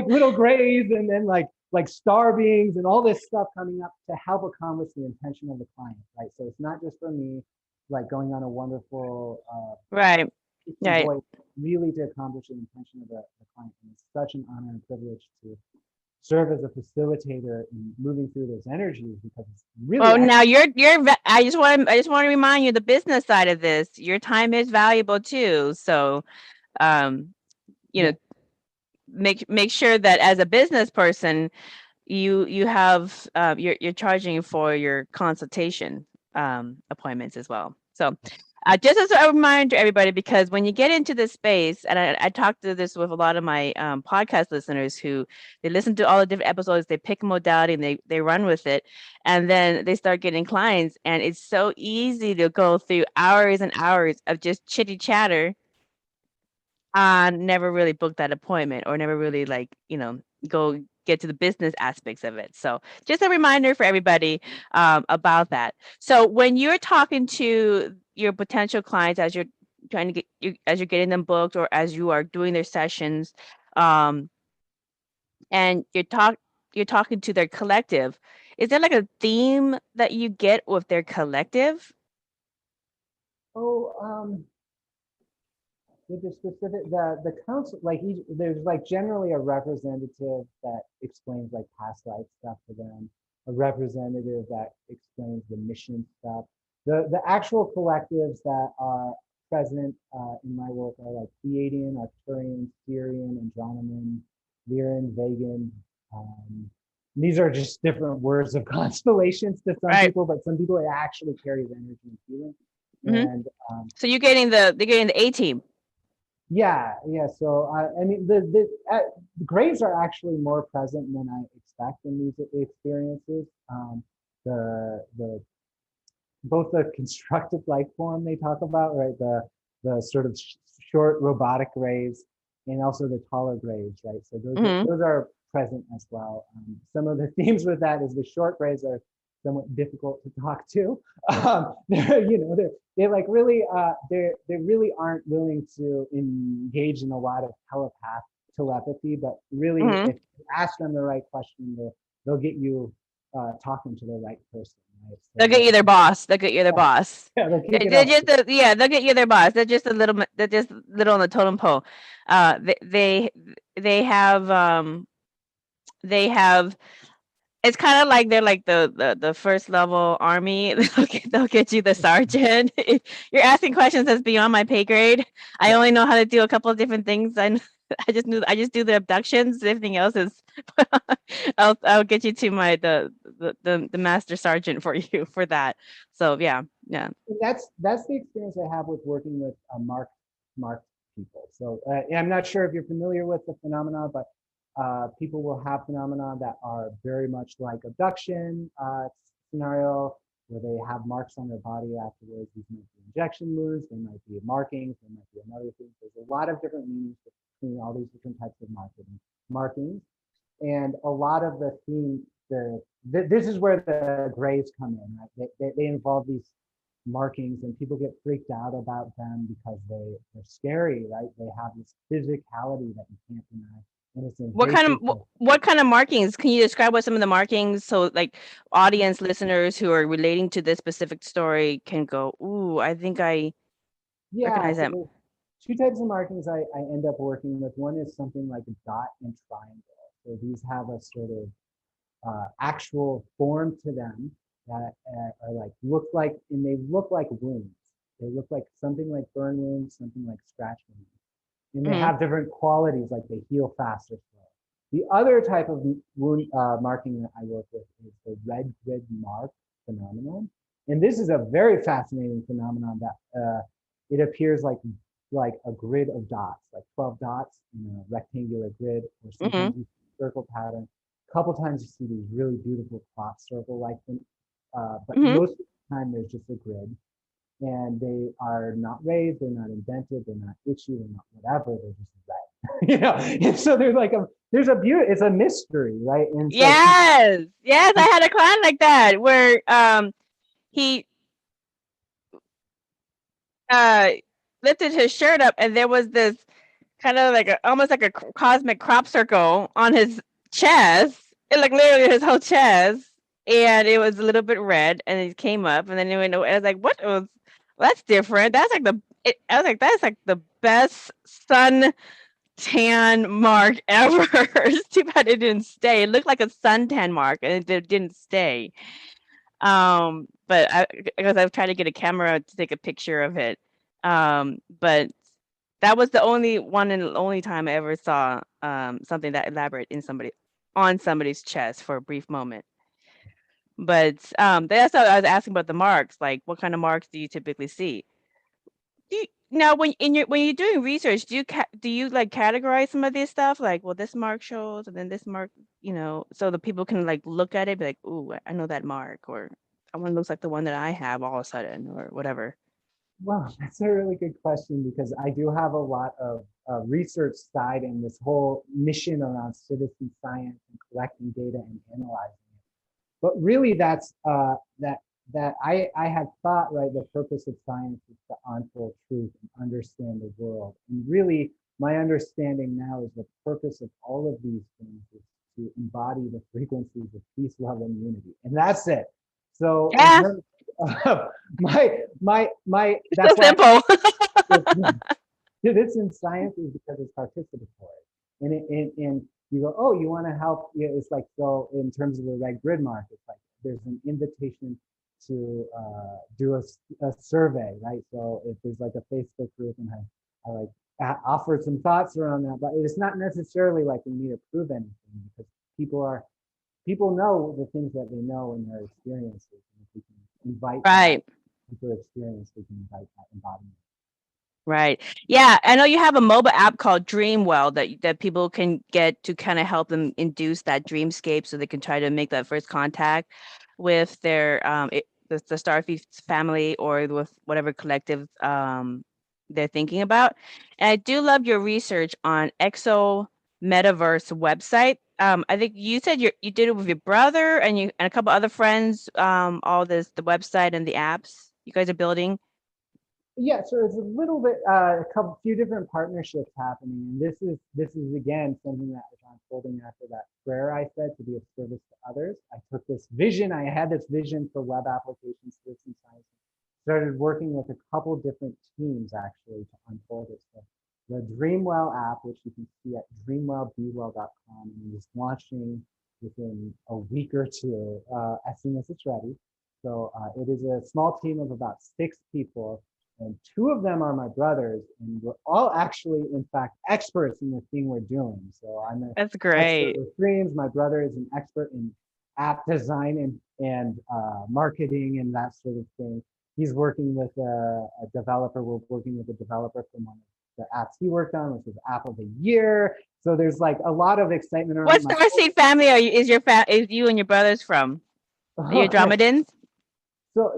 little grays, and then like star beings and all this stuff coming up to help accomplish the intention of the client, right? So it's not just for me, like going on a wonderful right, voice, really to accomplish the intention of the client. And it's such an honor and privilege to serve as a facilitator in moving through those energies, because it's really. Well, now I just want to remind you the business side of this. Your time is valuable too. So, you know, make sure that as a business person, you have you're charging for your consultation appointments as well. So just as a reminder to everybody, because when you get into this space, and I talked to this with a lot of my podcast listeners who they listen to all the different episodes, they pick a modality and they run with it, and then they start getting clients, and it's so easy to go through hours and hours of just chitty chatter and never really book that appointment, or never really, like, you know, go get to the business aspects of it. So just a reminder for everybody about that. So when you're talking to your potential clients, as you're trying to as you're getting them booked, or as you are doing their sessions, and you're talking to their collective, is there like a theme that you get with their collective? With the specific, the council, like there's like generally a representative that explains like past life stuff to them, a representative that explains the mission stuff. The actual collectives that are present in my work are like Pleiadian, Arcturian, Syrian, Andronoman, Lyran, Vegan. These are just different words of constellations to some people, but some people it actually carries energy and feeling. And so they're getting the A team. Yeah. So I mean, the grays are actually more present than I expect in these experiences. The both the constructed life form they talk about, right? The sort of short robotic grays, and also the taller grays, right? So those are present as well. Some of the themes with that is the short grays are somewhat difficult to talk to. They like really they really aren't willing to engage in a lot of telepathy, but really if you ask them the right question, they'll get you talking to the right person. Right? So they'll get you their boss. They'll get you their boss. Yeah, they'll get you their boss. They're just a little on the totem pole. They have it's kind of like they're like the first level army. They'll get you the sergeant. If you're asking questions that's beyond my pay grade, I only know how to do a couple of different things. I just do the abductions. Everything else is I'll get you to the master sergeant for you for that. So yeah. That's the experience I have with working with marked people. So I'm not sure if you're familiar with the phenomena, but People will have phenomena that are very much like abduction scenario, where they have marks on their body afterwards. These might be injection wounds, they might be markings, they might be another thing. There's a lot of different meanings between all these different types of markings. And a lot of the theme, this is where the grays come in, right? They involve these markings, and people get freaked out about them because they're scary, right? They have this physicality that you can't deny. And it's What kind of markings? Can you describe what some of the markings, so like audience listeners who are relating to this specific story can go, ooh, I think I recognize them. So two types of markings I end up working with. One is something like a dot and triangle. So these have a sort of actual form to them that are like, they look like wounds. They look like something like burn wounds, something like scratch wounds. And they have different qualities, like they heal fast or slow. The other type of wound marking that I work with is the red grid mark phenomenon. And this is a very fascinating phenomenon that it appears like a grid of dots, like 12 dots in a rectangular grid, or sometimes you see a circle pattern. A couple times you see these really beautiful crop circle-like things, but most of the time there's just a grid. And they are not raised, they're not indented, they're not itchy, they're not whatever, they're just red. You know, and so there's it's a mystery, right? And so yes, I had a client like that where he lifted his shirt up and there was this kind of like almost like a cosmic crop circle on his chest. It like literally his whole chest, and it was a little bit red, and it came up, and then it went. I was like, "What? Well, that's different. That's like I was like, that's like the best sun tan mark ever." It's too bad it didn't stay. It looked like a suntan mark, and it didn't stay. But because I've tried to get a camera to take a picture of it. But that was the only one and only time I ever saw something that elaborate on somebody's chest for a brief moment. But that's what I was asking about the marks. Like, what kind of marks do you typically see? Now, when you're doing research, do you like categorize some of this stuff? Like, well, this mark shows, and then this mark, so the people can like look at it, be like, ooh, I know that mark, or that one looks like the one that I have all of a sudden, or whatever. Well, that's a really good question, because I do have a lot of research side in this whole mission around citizen science and collecting data and analyzing it. But really, that's that I had thought, right, the purpose of science is to unfold truth and understand the world. And really, my understanding now is the purpose of all of these things is to embody the frequencies of peace, love, and unity. And that's it. So Yeah. in terms of That's so simple. This in science is because it's participatory. And you go, oh, you want to help? Yeah, it's like, so in terms of the red grid mark, it's like there's an invitation to do a survey, right? So if there's like a Facebook group, and I like offer some thoughts around that, but it's not necessarily like we need to prove anything, because people know the things that they know in their experiences. And if we can invite right people experience, we can invite that embodiment. Right. Yeah, I know you have a mobile app called DreamWell that people can get to kind of help them induce that dreamscape, so they can try to make that first contact with their the Starseeds family, or with whatever collective they're thinking about. And I do love your research on Exo Metaverse website. I think you said you did it with your brother and a couple other friends. All the website and the apps you guys are building. Yeah, so it's a little bit few different partnerships happening, and this is again something that was unfolding after that prayer I said, to be of service to others. I took this vision, I had this vision for web applications, citizen science, started working with a couple different teams actually to unfold it. So the DreamWell app, which you can see at dreamwellbewell.com, and is launching within a week or two as soon as it's ready. So it is a small team of about 6 people. And 2 of them are my brothers, and we're all actually, in fact, experts in the thing we're doing. So I'm an That's great. expert with dreams. My brother is an expert in app design and marketing and that sort of thing. He's working with a developer. We're working with a developer from one of the apps he worked on, which was App of the Year. So there's like a lot of excitement What around my. Starseed family is you and your brothers from? Are you Okay. Andromedans? So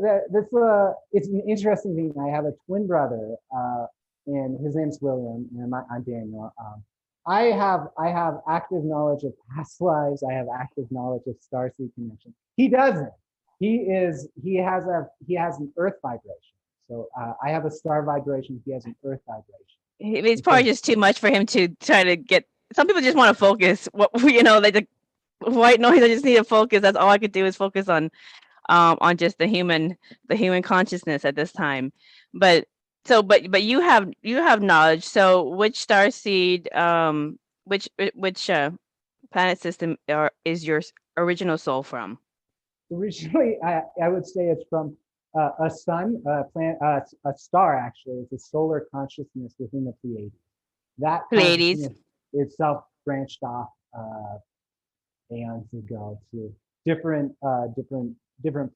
it's an interesting thing. I have a twin brother, and his name's William, and I'm Daniel. I have active knowledge of past lives. I have active knowledge of starseed connection. He doesn't. He has an earth vibration. So I have a star vibration. He has an earth vibration. It's probably just too much for him to try to get. Some people just want to focus. What like the white noise. I just need to focus. That's all I could do is focus on just the human consciousness at this time. But you have knowledge. So which starseed, which planet system is your original soul from? Originally, I would say it's from a sun, a star actually. It's a solar consciousness within the Pleiades. That Pleiades consciousness itself branched off aeons ago to different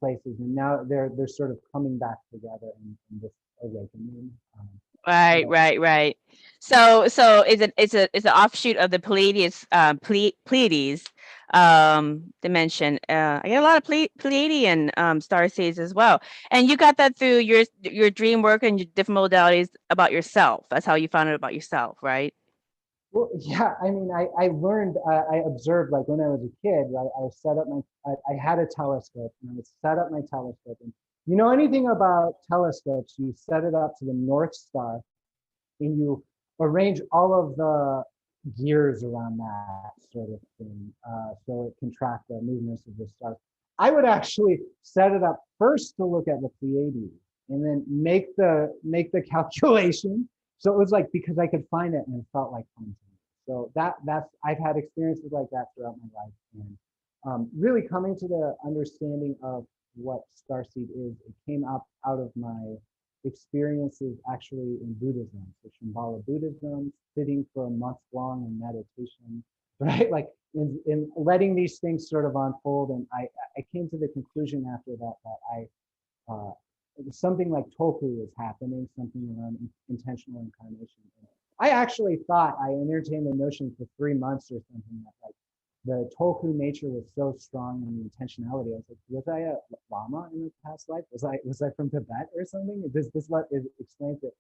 places, and now they're sort of coming back together in this awakening. Right. So it's an offshoot of the Pleiades dimension. I get a lot of Pleiadian starseeds as well, and you got that through your dream work and your different modalities about yourself. That's how you found out about yourself, right? Well, yeah, I mean, I learned, I observed, like when I was a kid, right? I set up I had a telescope, and I would set up my telescope, and you know anything about telescopes, you set it up to the North Star, and you arrange all of the gears around that sort of thing, so it can track the movements of the stars. I would actually set it up first to look at the Pleiades, and then make the calculation. So it was like, because I could find it and it felt like home to me. So that's I've had experiences like that throughout my life, and really coming to the understanding of what starseed is. It came up out of my experiences actually in Buddhism, so Shambala Buddhism, sitting for a month long in meditation, right? Like in letting these things sort of unfold. And I came to the conclusion after that something like Tulku is happening, something around intentional incarnation. And I actually thought, I entertained the notion for 3 months or something, that like the Tulku nature was so strong in the intentionality. I was like, was I a Lama in a past life? Was I from Tibet or something? This what it explains it.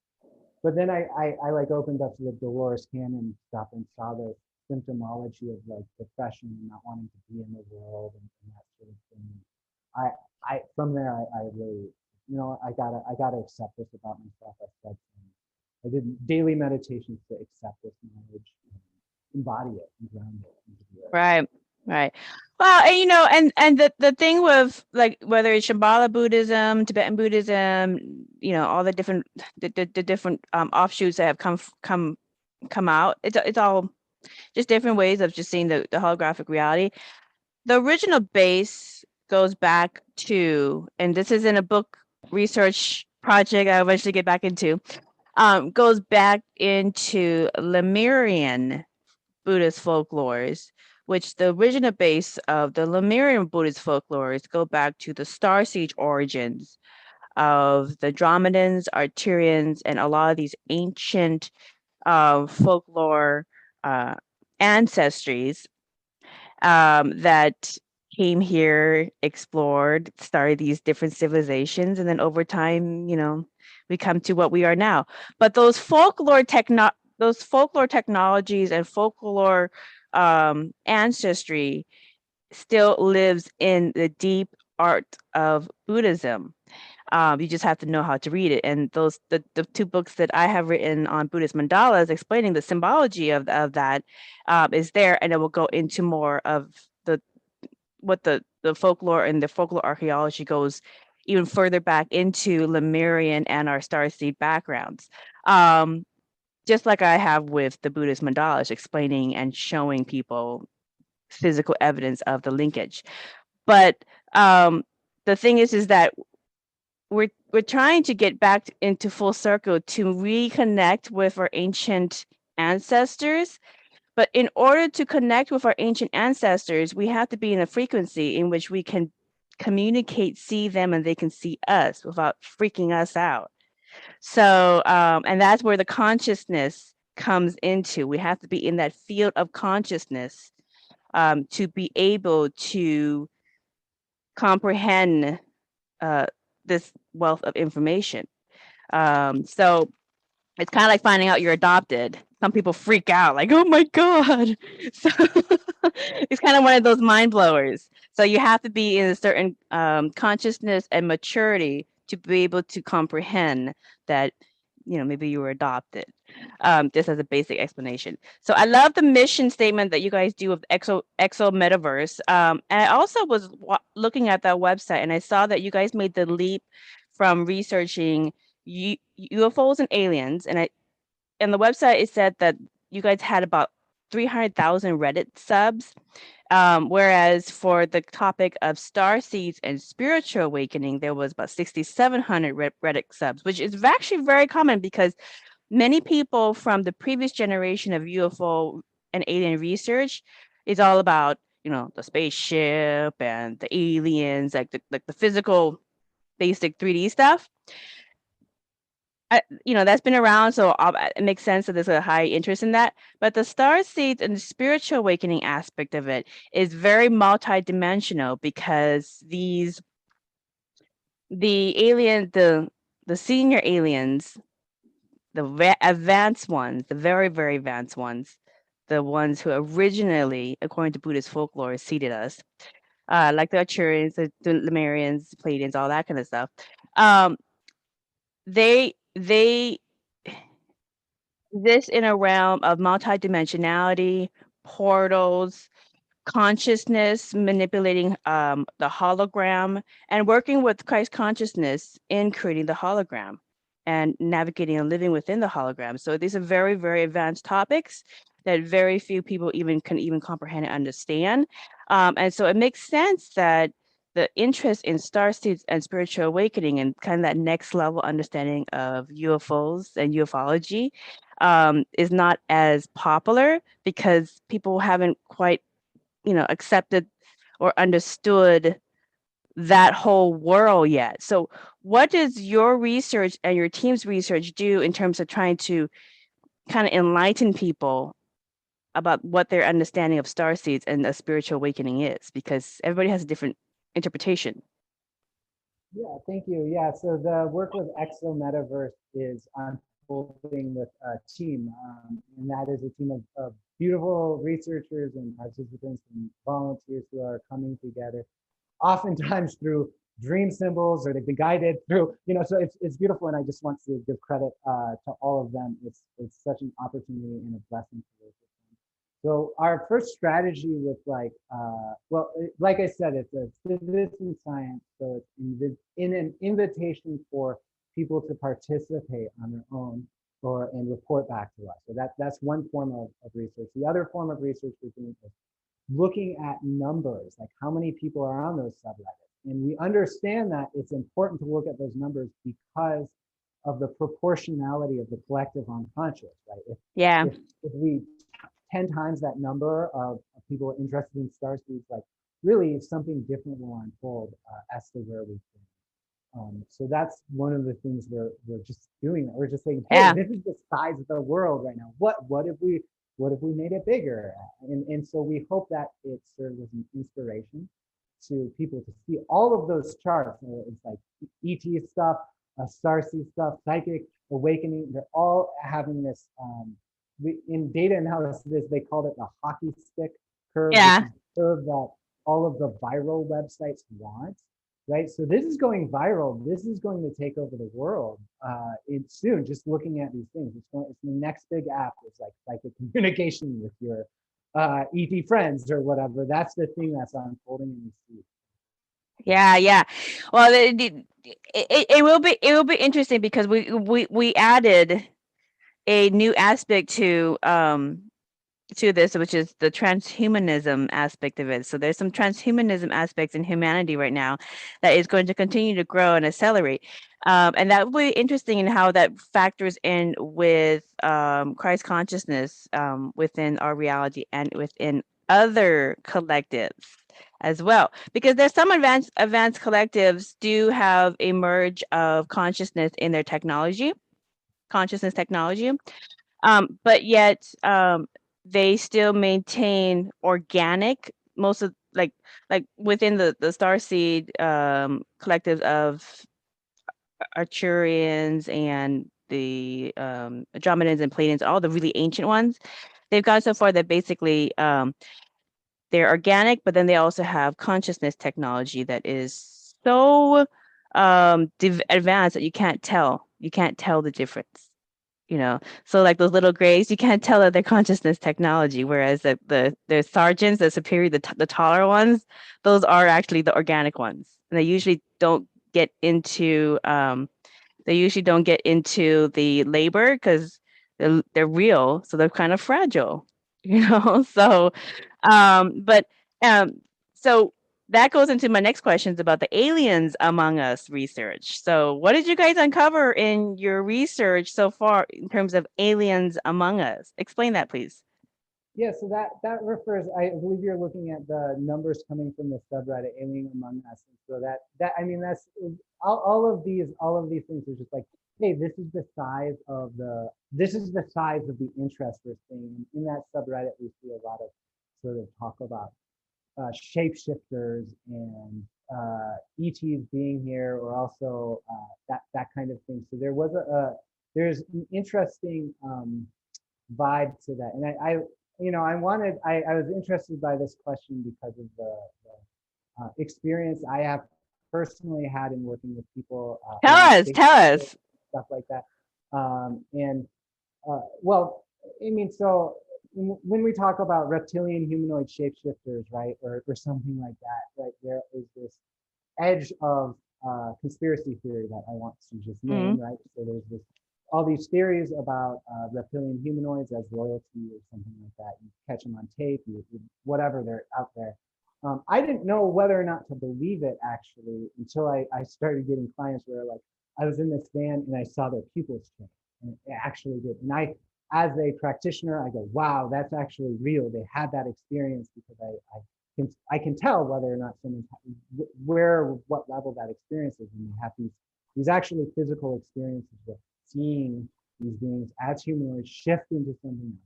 But then I like opened up to the Dolores Cannon stuff and saw the symptomology of like depression and not wanting to be in the world and that sort of thing. I from there I really, you know, I gotta accept this about myself. I did daily meditations to accept this knowledge, and embody it, and ground it into the earth. Right. Well, and you know, and the thing with like whether it's Shambhala Buddhism, Tibetan Buddhism, you know, all the different different offshoots that have come out. It's all just different ways of just seeing the holographic reality. The original base goes back to, and this is in a book research project I eventually get back into, goes back into Lemurian Buddhist folklores, which the original base of the Lemurian Buddhist folklores go back to the Starseed origins of the Dromedans, Arcturians, and a lot of these ancient folklore ancestries that came here, explored, started these different civilizations, and then over time, you know, we come to what we are now. But those folklore technologies and folklore ancestry still lives in the deep art of Buddhism. You just have to know how to read it. And the 2 books that I have written on Buddhist mandalas explaining the symbology of that is there, and it will go into more of what the folklore and the folklore archaeology goes even further back into Lemurian and our starseed backgrounds. Just like I have with the Buddhist mandalas, explaining and showing people physical evidence of the linkage. But the thing is that we're trying to get back into full circle to reconnect with our ancient ancestors. But in order to connect with our ancient ancestors, we have to be in a frequency in which we can communicate, see them, and they can see us without freaking us out. So, and that's where the consciousness comes into. We have to be in that field of consciousness to be able to comprehend this wealth of information. So it's kind of like finding out you're adopted. Some people freak out, like, oh my God. So it's kind of one of those mind blowers. So you have to be in a certain consciousness and maturity to be able to comprehend that, you know, maybe you were adopted, just as a basic explanation. So I love the mission statement that you guys do of Exo Metaverse. And I also was looking at that website and I saw that you guys made the leap from researching UFOs and aliens, and on the website it said that you guys had about 300,000 Reddit subs, whereas for the topic of Starseeds and spiritual awakening, there was about 6,700 Reddit subs, which is actually very common because many people from the previous generation of UFO and alien research is all about, you know, the spaceship and the aliens, like the physical basic 3D stuff. You know, that's been around, so it makes sense that there's a high interest in that. But the star seeds and the spiritual awakening aspect of it is very multidimensional because the senior aliens, the advanced ones, the very, very advanced ones, the ones who originally, according to Buddhist folklore, seeded us, like the Arcturians, the Lemurians, Pleiadians, all that kind of stuff. They this in a realm of multidimensionality, portals, consciousness, manipulating the hologram, and working with Christ consciousness in creating the hologram and navigating and living within the hologram. So these are very, very advanced topics that very few people can comprehend and understand. And so it makes sense that the interest in starseeds and spiritual awakening and kind of that next level understanding of UFOs and ufology is not as popular because people haven't quite, you know, accepted or understood that whole world yet. So what does your research and your team's research do in terms of trying to kind of enlighten people about what their understanding of starseeds and a spiritual awakening is? Because everybody has a different interpretation. Yeah, thank you. Yeah, so the work with Exo Metaverse is unfolding with a team, and that is a team of beautiful researchers and participants and volunteers who are coming together, oftentimes through dream symbols, or they've been guided through, you know, so it's beautiful, and I just want to give credit to all of them. It's such an opportunity and a blessing to work with them. So our first strategy with like I said, it's a citizen science, so it's in an invitation for people to participate on their own and report back to us. So that's one form of research. The other form of research we're doing is looking at numbers, like how many people are on those subreddits. And we understand that it's important to look at those numbers because of the proportionality of the collective unconscious, right? If we 10 times that number of people interested in starseeds, like really something different will unfold as to where we've been. So that's one of the things we're just doing. We're just saying, hey, this is the size of the world right now. What if we made it bigger? And so we hope that it serves as an inspiration to people to see all of those charts. It's like ET stuff, starseed stuff, psychic awakening. They're all having this. In data analysis, they called it the hockey stick curve. Yeah. Which is the curve that all of the viral websites want. Right, so this is going viral. This is going to take over the world soon. Just looking at these things, it's the next big app. It's like psychic communication with your ET friends or whatever. That's the thing that's unfolding in these. Yeah. Well, it will be interesting because we added a new aspect to this, which is the transhumanism aspect of it. So there's some transhumanism aspects in humanity right now that is going to continue to grow and accelerate. And that will be interesting in how that factors in with Christ consciousness within our reality and within other collectives as well, because there's some advanced collectives do have a merge of consciousness in their consciousness technology, but yet they still maintain organic, most of like within the Starseed collectives of Arcturians and the Andromedans and Pleiadians, all the really ancient ones. They've gone so far that basically they're organic, but then they also have consciousness technology that is so advanced that you can't tell the difference. So like those little grays, you can't tell that they're consciousness technology, whereas the sergeants, the superior, the taller ones, those are actually the organic ones, and they usually don't get into the labor because they're real, so they're kind of fragile, So, but so that goes into my next questions about the aliens among us research. So what did you guys uncover in your research so far in terms of aliens among us? Explain that, please. Yeah, so that refers, I believe you're looking at the numbers coming from the subreddit Alien Among Us. And so that I mean, that's all of these things are just like, hey, this is the size of the interest we're seeing. In that subreddit, we see a lot of sort of talk about shapeshifters and ETs being here, or also that kind of thing. So there's an interesting vibe to that, and I was interested by this question because of the experience I have personally had in working with people. Tell us. Stuff like that, well, I mean, so when we talk about reptilian humanoid shapeshifters, right, or something like that, right, there is this edge of conspiracy theory that I want to just name, right? So there's all these theories about reptilian humanoids as royalty or something like that. You catch them on tape, whatever, they're out there. I didn't know whether or not to believe it actually until I started getting clients where like I was in this van and I saw their pupils change, and it actually did. And as a practitioner, I go, wow, that's actually real. They had that experience because I can tell whether or not someone's what level that experience is, and they have these actually physical experiences with seeing these beings as humanoids shift into something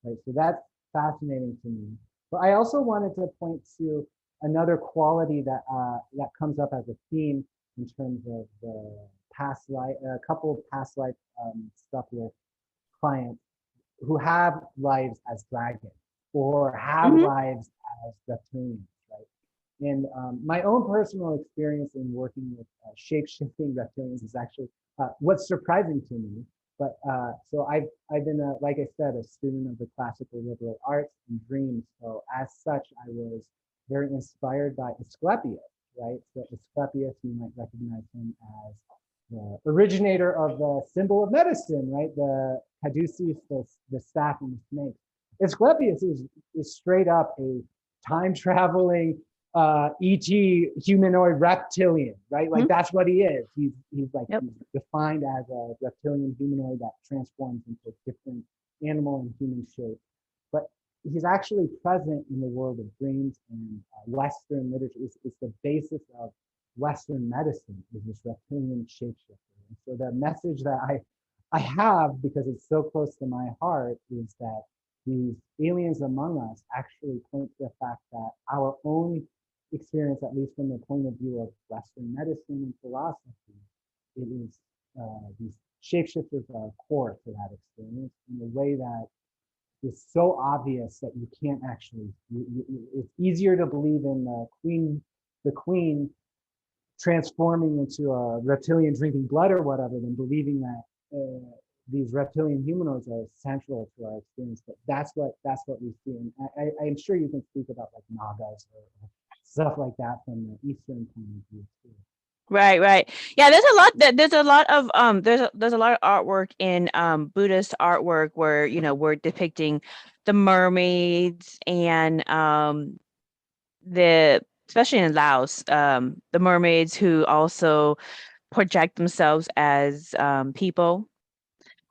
else, right? So that's fascinating to me. But I also wanted to point to another quality that comes up as a theme in terms of the past life, a couple of past life stuff with clients who have lives as dragons or have lives as reptilians, right? And my own personal experience in working with shape-shifting reptilians is actually what's surprising to me. But so I've been, like I said, a student of the classical liberal arts and dreams. So as such, I was very inspired by Asclepius, right? So Asclepius, you might recognize him as the originator of the symbol of medicine, right? The caduceus, the staff and the snake. Asclepius is straight up a time traveling ET humanoid reptilian, right? Like that's what he is. He's like he's defined as a reptilian humanoid that transforms into different animal and human shapes. But he's actually present in the world of dreams and Western literature. It's the basis of Western medicine, is this reptilian shapeshifter. And so the message that I have, because it's so close to my heart, is that these aliens among us actually point to the fact that our own experience, at least from the point of view of Western medicine and philosophy, it is these shapeshifters are core to that experience in a way that is so obvious that you can't actually. It's easier to believe in the queen transforming into a reptilian drinking blood or whatever than believing that these reptilian humanoids are central to our experience. But that's what we see, and I'm sure you can speak about like Nagas or stuff like that from the Eastern point of view too. Right. Yeah, there's a lot of artwork in Buddhist artwork where we're depicting the mermaids and especially in Laos, the mermaids who also project themselves as people.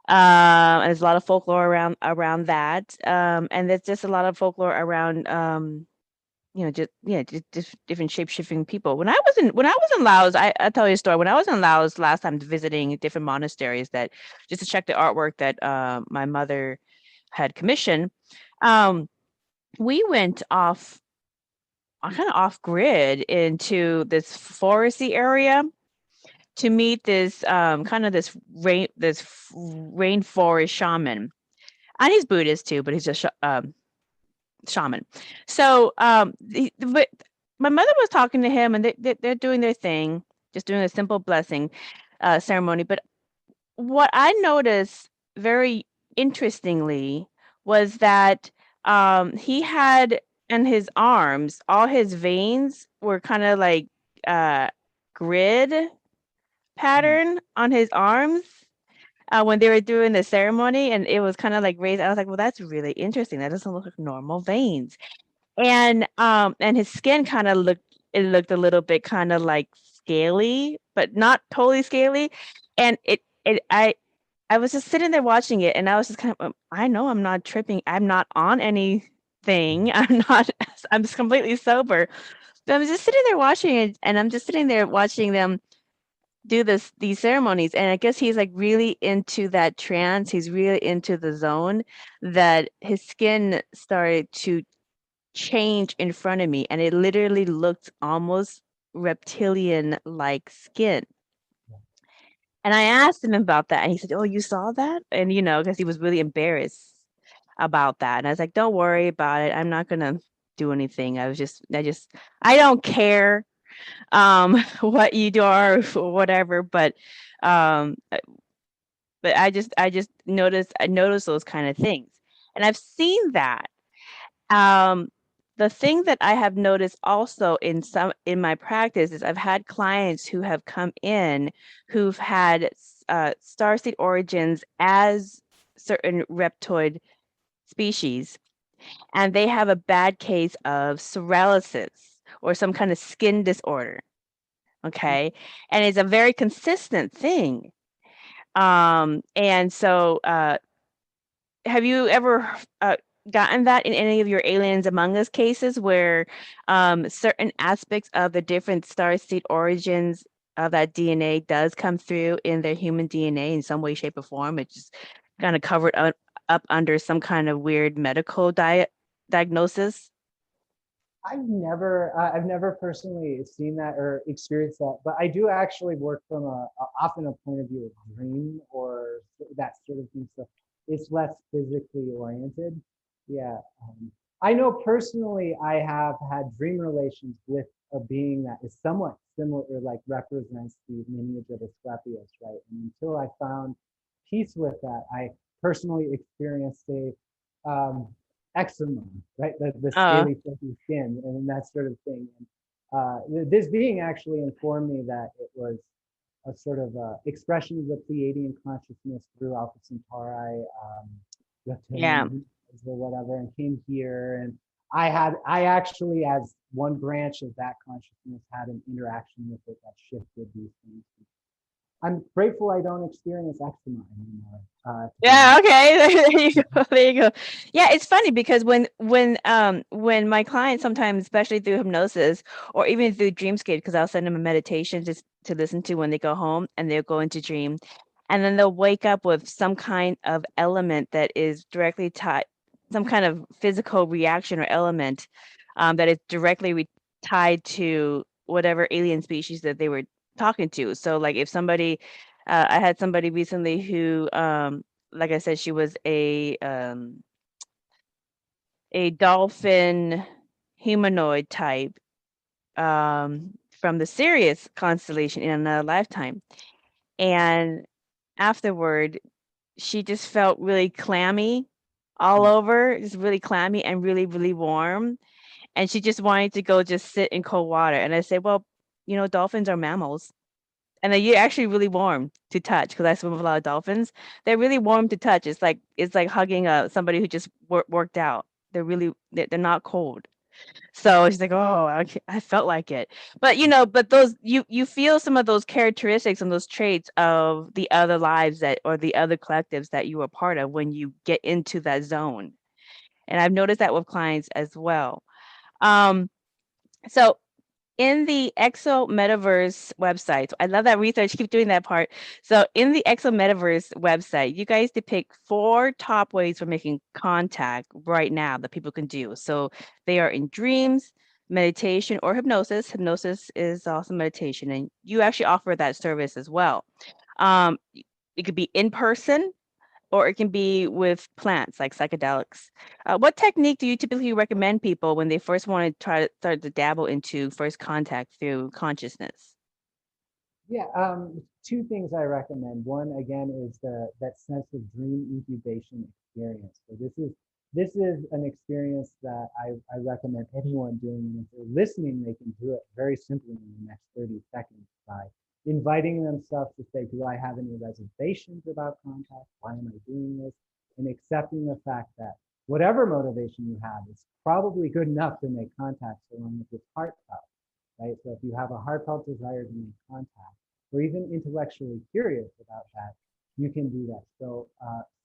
And there's a lot of folklore around that. And there's just a lot of folklore around just different shape-shifting people. When I was in Laos, I'll tell you a story. When I was in Laos last time visiting different monasteries that just to check the artwork that my mother had commissioned, we went off kind of off grid into this foresty area to meet this this rainforest shaman. And he's Buddhist too, but he's just shaman. So but my mother was talking to him, and they're doing their thing, just doing a simple blessing ceremony. But what I noticed very interestingly was that he had in his arms, all his veins were kind of like grid pattern on his arms when they were doing the ceremony, and it was kind of like raised. I was like, well, that's really interesting. That doesn't look like normal veins. And his skin kind of looked a little bit kind of like scaly, but not totally scaly. And I was just sitting there watching it, and I was just kind of, I know I'm not tripping. I'm not on anything. I'm just completely sober. But I'm just sitting there watching it, and I'm just sitting there watching them do these ceremonies. And I guess he's like really into that trance. He's really into the zone that his skin started to change in front of me, and it literally looked almost reptilian like skin. And I asked him about that, and he said, oh, you saw that? And because he was really embarrassed about that. And I was like, don't worry about it, I'm not gonna do anything. I don't care what you do or whatever, but I just noticed those kind of things. And I've seen that. The thing that I have noticed also in my practice is I've had clients who have come in who've had starseed origins as certain reptoid species, and they have a bad case of psoriasis or some kind of skin disorder. Okay, and it's a very consistent thing. And so have you ever gotten that in any of your Aliens Among Us cases where certain aspects of the different starseed origins of that DNA does come through in their human DNA in some way, shape, or form? It's just kind of covered up under some kind of weird medical diagnosis? I've never personally seen that or experienced that, but I do actually work from often a point of view of dream or that sort of thing. So it's less physically oriented. Yeah. I know personally, I have had dream relations with a being that is somewhat similar, or like represents the lineage of Asclepius, right? And until I found peace with that, I personally experienced a eczema, right? The scaly, fluffy skin and that sort of thing. And this being actually informed me that it was a sort of expression of the Pleiadian consciousness through Alpha Centauri, Yeah. or whatever, and came here. And I actually, as one branch of that consciousness, had an interaction with it that shifted these things. I'm grateful I don't experience eczema anymore. Yeah, okay. There you go. There you go. Yeah, it's funny because when my clients sometimes, especially through hypnosis or even through dreamscape, because I'll send them a meditation just to listen to when they go home, and they'll go into dream, and then they'll wake up with some kind of element that is directly tied, some kind of physical reaction or element that is directly tied to whatever alien species that they were talking to. So like if somebody I had somebody recently who like I said, she was a dolphin humanoid type from the Sirius constellation in another lifetime. And afterward, she just felt really clammy all over, just really clammy and really, really warm. And she just wanted to go just sit in cold water. And I said, well, dolphins are mammals. And they're actually really warm to touch because I swim with a lot of dolphins. They're really warm to touch. It's like hugging somebody who just worked out. They're not cold. So she's like, oh, I felt like it. But but those you feel some of those characteristics and those traits of the other lives that or the other collectives that you were part of when you get into that zone. And I've noticed that with clients as well. So in the Exo Metaverse website, I love that research, keep doing that part. So in the Exo Metaverse website, you guys depict 4 top ways for making contact right now that people can do. So they are in dreams, meditation, or hypnosis. Hypnosis is also meditation, and you actually offer that service as well. It could be in person, or it can be with plants like psychedelics. What technique do you typically recommend people when they first want to start to dabble into first contact through consciousness? Yeah, two things I recommend. One, again, is that sense of dream incubation experience. So this is an experience that I recommend anyone doing. And if they're listening, they can do it very simply in the next 30 seconds by inviting themselves to say, do I have any reservations about contact? Why am I doing this? And accepting the fact that whatever motivation you have is probably good enough to make contact so long as it's heartfelt, right? So if you have a heartfelt desire to make contact, or even intellectually curious about that, you can do that. So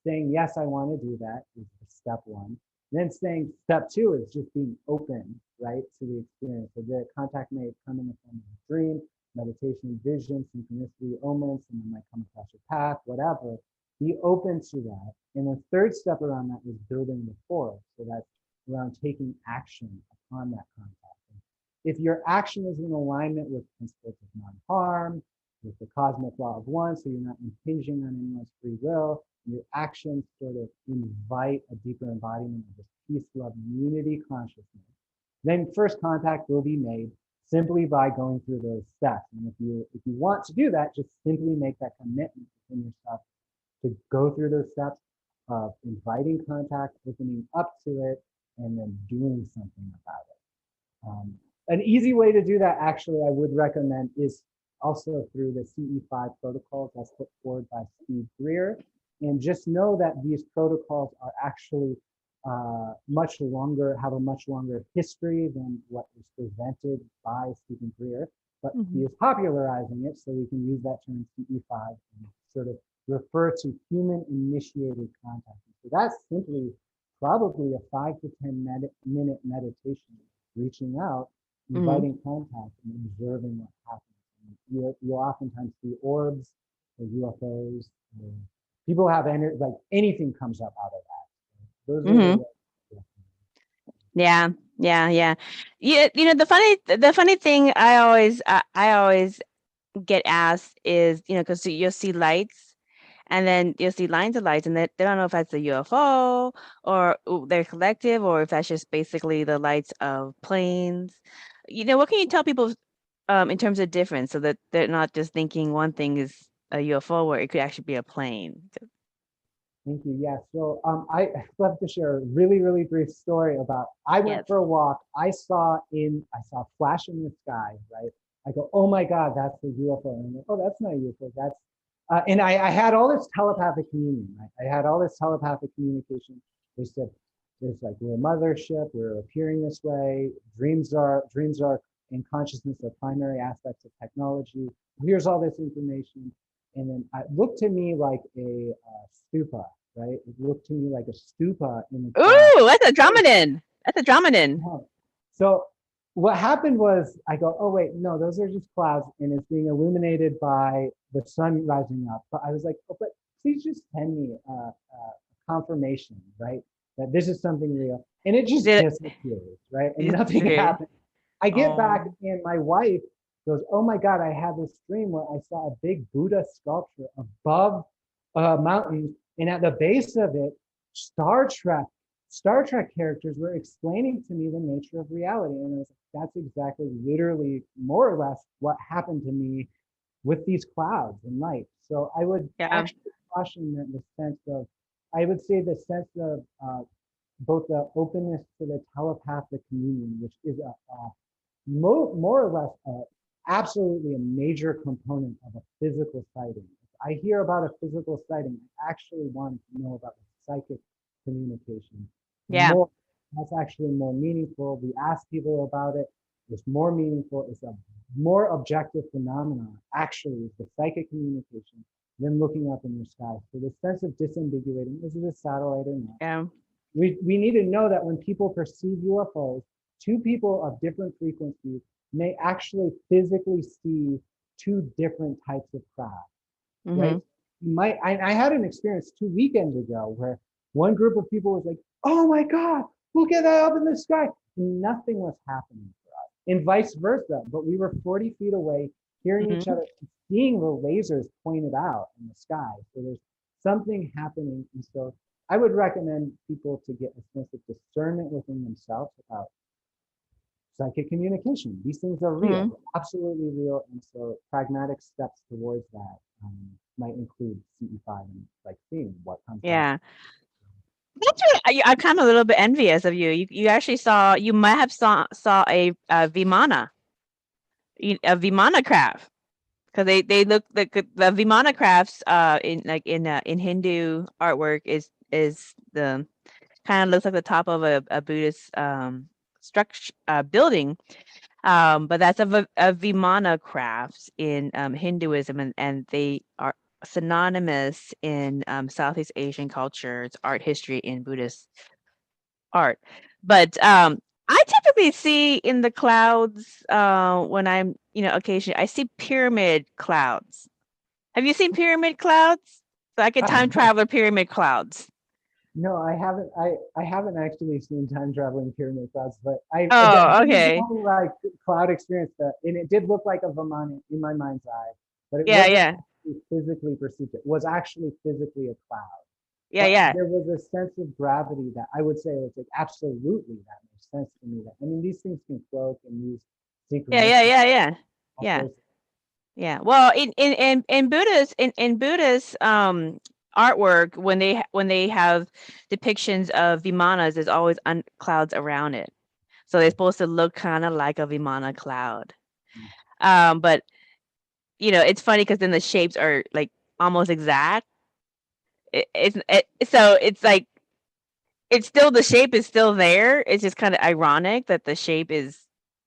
saying, yes, I want to do that is step one. And then saying step two is just being open, right, to the experience. So the contact may come in the form of a dream, meditation, vision, synchronicity, omens, and it might come across your path, whatever. Be open to that. And the third step around that is building rapport. So that's around taking action upon that contact. And if your action is in alignment with principles of non-harm, with the cosmic law of one, so you're not impinging on anyone's free will, your actions sort of invite a deeper embodiment of this peace, love, unity consciousness, then first contact will be made simply by going through those steps. And if you want to do that, just simply make that commitment within yourself to go through those steps of inviting contact, opening up to it, and then doing something about it. An easy way to do that, actually, I would recommend is also through the CE5 protocols that's put forward by Steve Greer. And just know that these protocols are actually much longer, have a much longer history than what was presented by Stephen Greer, but he is popularizing it, so we can use that term CE5 and sort of refer to human initiated contact. So that's simply probably a 5 to 10 minute meditation, reaching out, inviting contact, and observing what happens. You'll oftentimes see orbs or UFOs. Or people have energy, like anything comes up out of that. Those are Yeah. The funny thing I always get asked is, because you'll see lights, and then you'll see lines of lights, and they don't know if that's a UFO or they're collective, or if that's just basically the lights of planes. What can you tell people in terms of difference, so that they're not just thinking one thing is a UFO or it could actually be a plane? Thank you. Yeah. So I'd love to share a really, really brief story about, I went for a walk. I saw a flash in the sky, right? I go, oh my God, that's a UFO. And I'm like, oh, that's not a UFO. That's, and I had all this telepathic communion, right? I had all this telepathic communication. They said, there's like, we're a mothership, we're appearing this way. Dreams are in consciousness are primary aspects of technology. Here's all this information. And then it looked to me like a stupa, right? It looked to me like a stupa in the cloud. Ooh, that's a Dramanin. That's a Dramanin. So what happened was, I go, oh wait, no, those are just clouds, and it's being illuminated by the sun rising up. But I was like, oh, but please just send me a confirmation, right, that this is something real. And it just disappears, right? And nothing happened. I get back, and my wife goes, oh my God, I had this dream where I saw a big Buddha sculpture above a mountain, and at the base of it, Star Trek characters were explaining to me the nature of reality. And I was like, that's exactly, literally, more or less what happened to me with these clouds and light. So I would actually caution that the sense of, I would say the sense of both the openness to the telepathic communion, which is more or less absolutely a major component of a physical sighting. If I hear about a physical sighting, I actually want to know about the psychic communication That's actually more meaningful. We ask people about it. It's more meaningful. It's a more objective phenomenon, actually, is the psychic communication than looking up in the sky. So the sense of disambiguating, is it a satellite or not? Yeah. We need to know that when people perceive UFOs, two people of different frequencies may actually physically see two different types of craft, right? I had an experience 2 weekends ago where one group of people was like, oh my God, look at that up in the sky. Nothing was happening for us, and vice versa. But we were 40 feet away, hearing each other, seeing the lasers pointed out in the sky. So there's something happening. And so I would recommend people to get a sense of discernment within themselves about psychic communication. These things are real, absolutely real. And so pragmatic steps towards that might include CE5 and like seeing what comes Yeah. That's really, I'm kind of a little bit envious of you. You actually saw, you might have saw a Vimana, a Vimana craft, because they look the Vimana crafts in Hindu artwork is the kind of looks like the top of a Buddhist structure building. But that's a Vimana craft in Hinduism, and they are synonymous in Southeast Asian cultures, art history, in Buddhist art. But I typically see in the clouds when I'm, occasionally I see pyramid clouds. Have you seen pyramid clouds? So I can time travel pyramid clouds. No, I haven't. I haven't actually seen time traveling pyramid clouds, but I Okay. only like cloud experience that, and it did look like a Vimana in my mind's eye, but it Yeah, wasn't yeah, physically perceived. It was actually physically a cloud. yeah, But yeah. there was a sense of gravity that I would say was like absolutely that makes sense to me. That I mean, these things can cloak and use Yeah, synchronicity. yeah. Yeah. Well, in Buddhist artwork, when they have depictions of Vimanas, there's always clouds around it. So they're supposed to look kind of like a Vimana cloud. But it's funny because then the shapes are like almost exact. So it's like it's still, the shape is still there. It's just kind of ironic that the shape is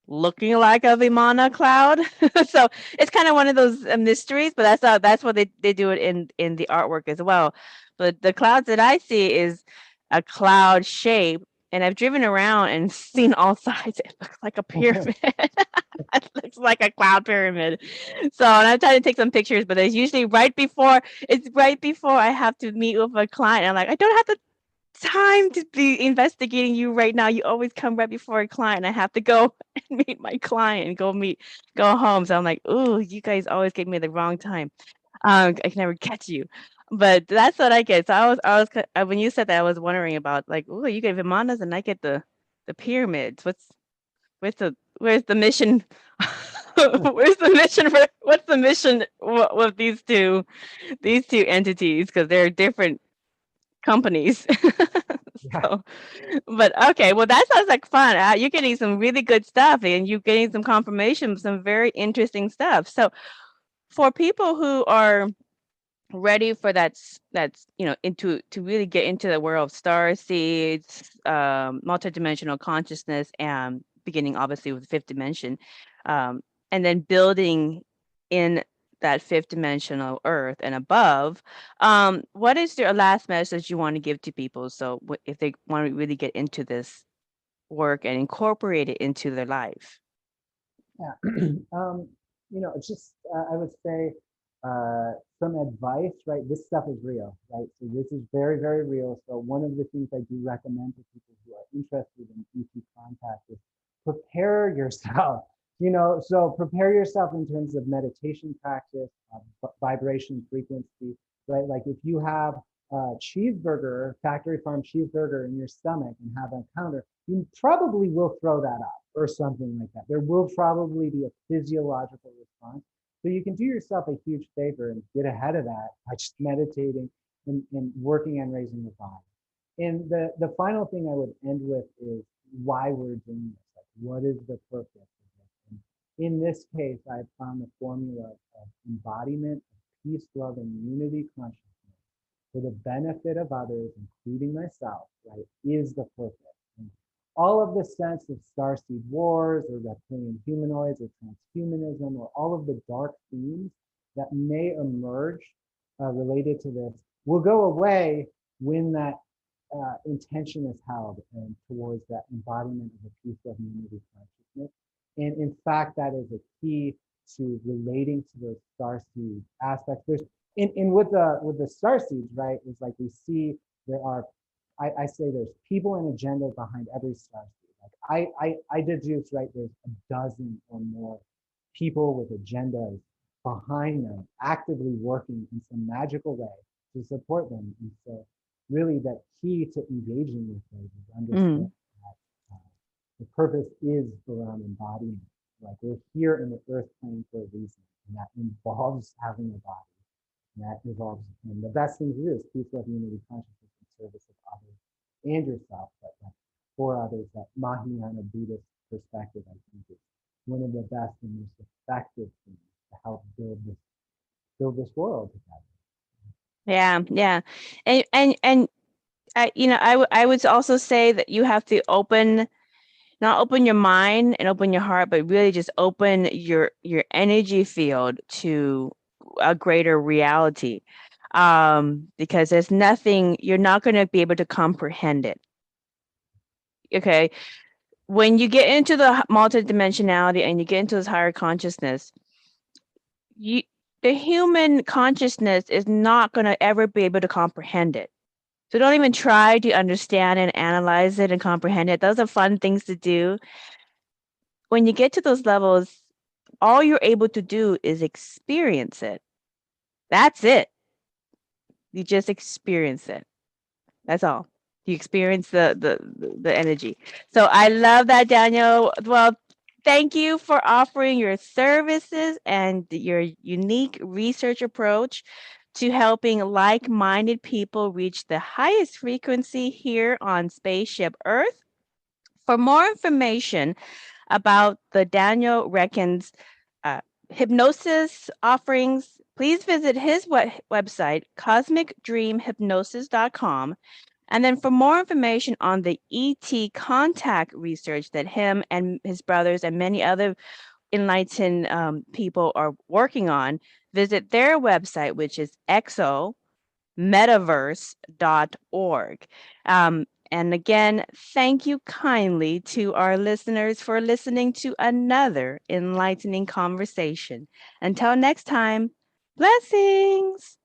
looking like a Vimana cloud. So it's kind of one of those mysteries, but that's what they do it in the artwork as well. But the clouds that I see is a cloud shape, and I've driven around and seen all sides. It looks like a pyramid. It looks like a cloud pyramid. So, and I'm trying to take some pictures, but it's usually right before I have to meet with a client. I'm like, I don't have the time to be investigating you right now. You always come right before a client. I have to go and meet my client and go home. So I'm like, oh, you guys always get me at the wrong time. I can never catch you. But that's what I get. So when you said that, I was wondering about like, oh, you get Vimanas and I get the pyramids. Where's the mission? Where's the mission what's the mission with these two entities? Because they're different companies. So, but okay, well, that sounds like fun. You're getting some really good stuff, and you're getting some confirmation, some very interesting stuff. So, for people who are ready for that's into to really get into the world of star seeds, multidimensional consciousness, and beginning obviously with the fifth dimension, and then building in that fifth dimensional earth and above, what is your last message you want to give to people, so if they want to really get into this work and incorporate it into their life? Yeah. It's just I would say some advice, right? This stuff is real, right? So this is very, very real. So one of the things I do recommend to people who are interested in ET contact is prepare yourself. So prepare yourself in terms of meditation practice, vibration, frequency, right? Like if you have a cheeseburger, factory farm cheeseburger in your stomach and have an encounter, you probably will throw that up or something like that. There will probably be a physiological response. So you can do yourself a huge favor and get ahead of that by just meditating and working on raising the body. And the final thing I would end with is why we're doing this. Like, what is the purpose of this? And in this case, I found the formula of embodiment of peace, love, and unity consciousness for the benefit of others, including myself, right, is the purpose. And all of the sense of starseed wars or reptilian humanoids or transhumanism or all of the dark themes that may emerge related to this will go away when that intention is held and towards that embodiment of a peace, love, and unity consciousness. And in fact, that is a key to relating to those starseed aspects. There's in with the starseeds, right? It's like we see there are, I say there's people and agendas behind every starseed. Like I deduce, right? There's a dozen or more people with agendas behind them, actively working in some magical way to support them. And so really that key to engaging with those is understanding that the purpose is around embodiment. Like we're here in the earth plane for a reason, and that involves having a body. And that involves, and the best thing to do is peace, love, unity, consciousness in service of others and yourself, but like for others, that Mahayana Buddhist perspective, I think, is one of the best and most effective things to help build this world together. Yeah. And I would also say that you have to not open your mind and open your heart, but really just open your energy field to a greater reality. Because there's nothing, you're not going to be able to comprehend it. Okay. When you get into the multidimensionality and you get into this higher consciousness, the human consciousness is not going to ever be able to comprehend it. So don't even try to understand and analyze it and comprehend it. Those are fun things to do. When you get to those levels, all you're able to do is experience it. That's it. You just experience it. That's all. You experience the energy. So I love that, Daniel. Well, thank you for offering your services and your unique research approach to helping like-minded people reach the highest frequency here on Spaceship Earth. For more information about the Daniel Rekhan's hypnosis offerings, please visit his website, cosmicdreamhypnosis.com. And then for more information on the ET contact research that him and his brothers and many other enlightened people are working on, visit their website, which is exometaverse.org. And again, thank you kindly to our listeners for listening to another enlightening conversation. Until next time, blessings.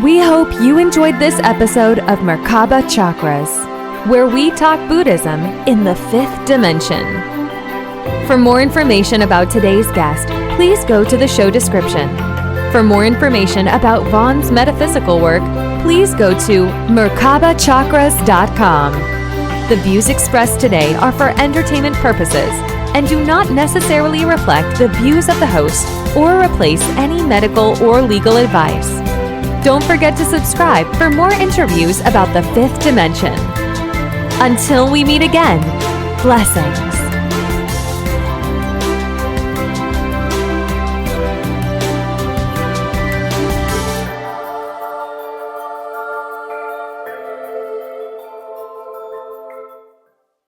We hope you enjoyed this episode of Merkaba Chakras, where we talk Buddhism in the fifth dimension. For more information about today's guest, please go to the show description. For more information about Vaughn's metaphysical work, please go to merkabachakras.com. The views expressed today are for entertainment purposes and do not necessarily reflect the views of the host or replace any medical or legal advice. Don't forget to subscribe for more interviews about the fifth dimension. Until we meet again, blessings.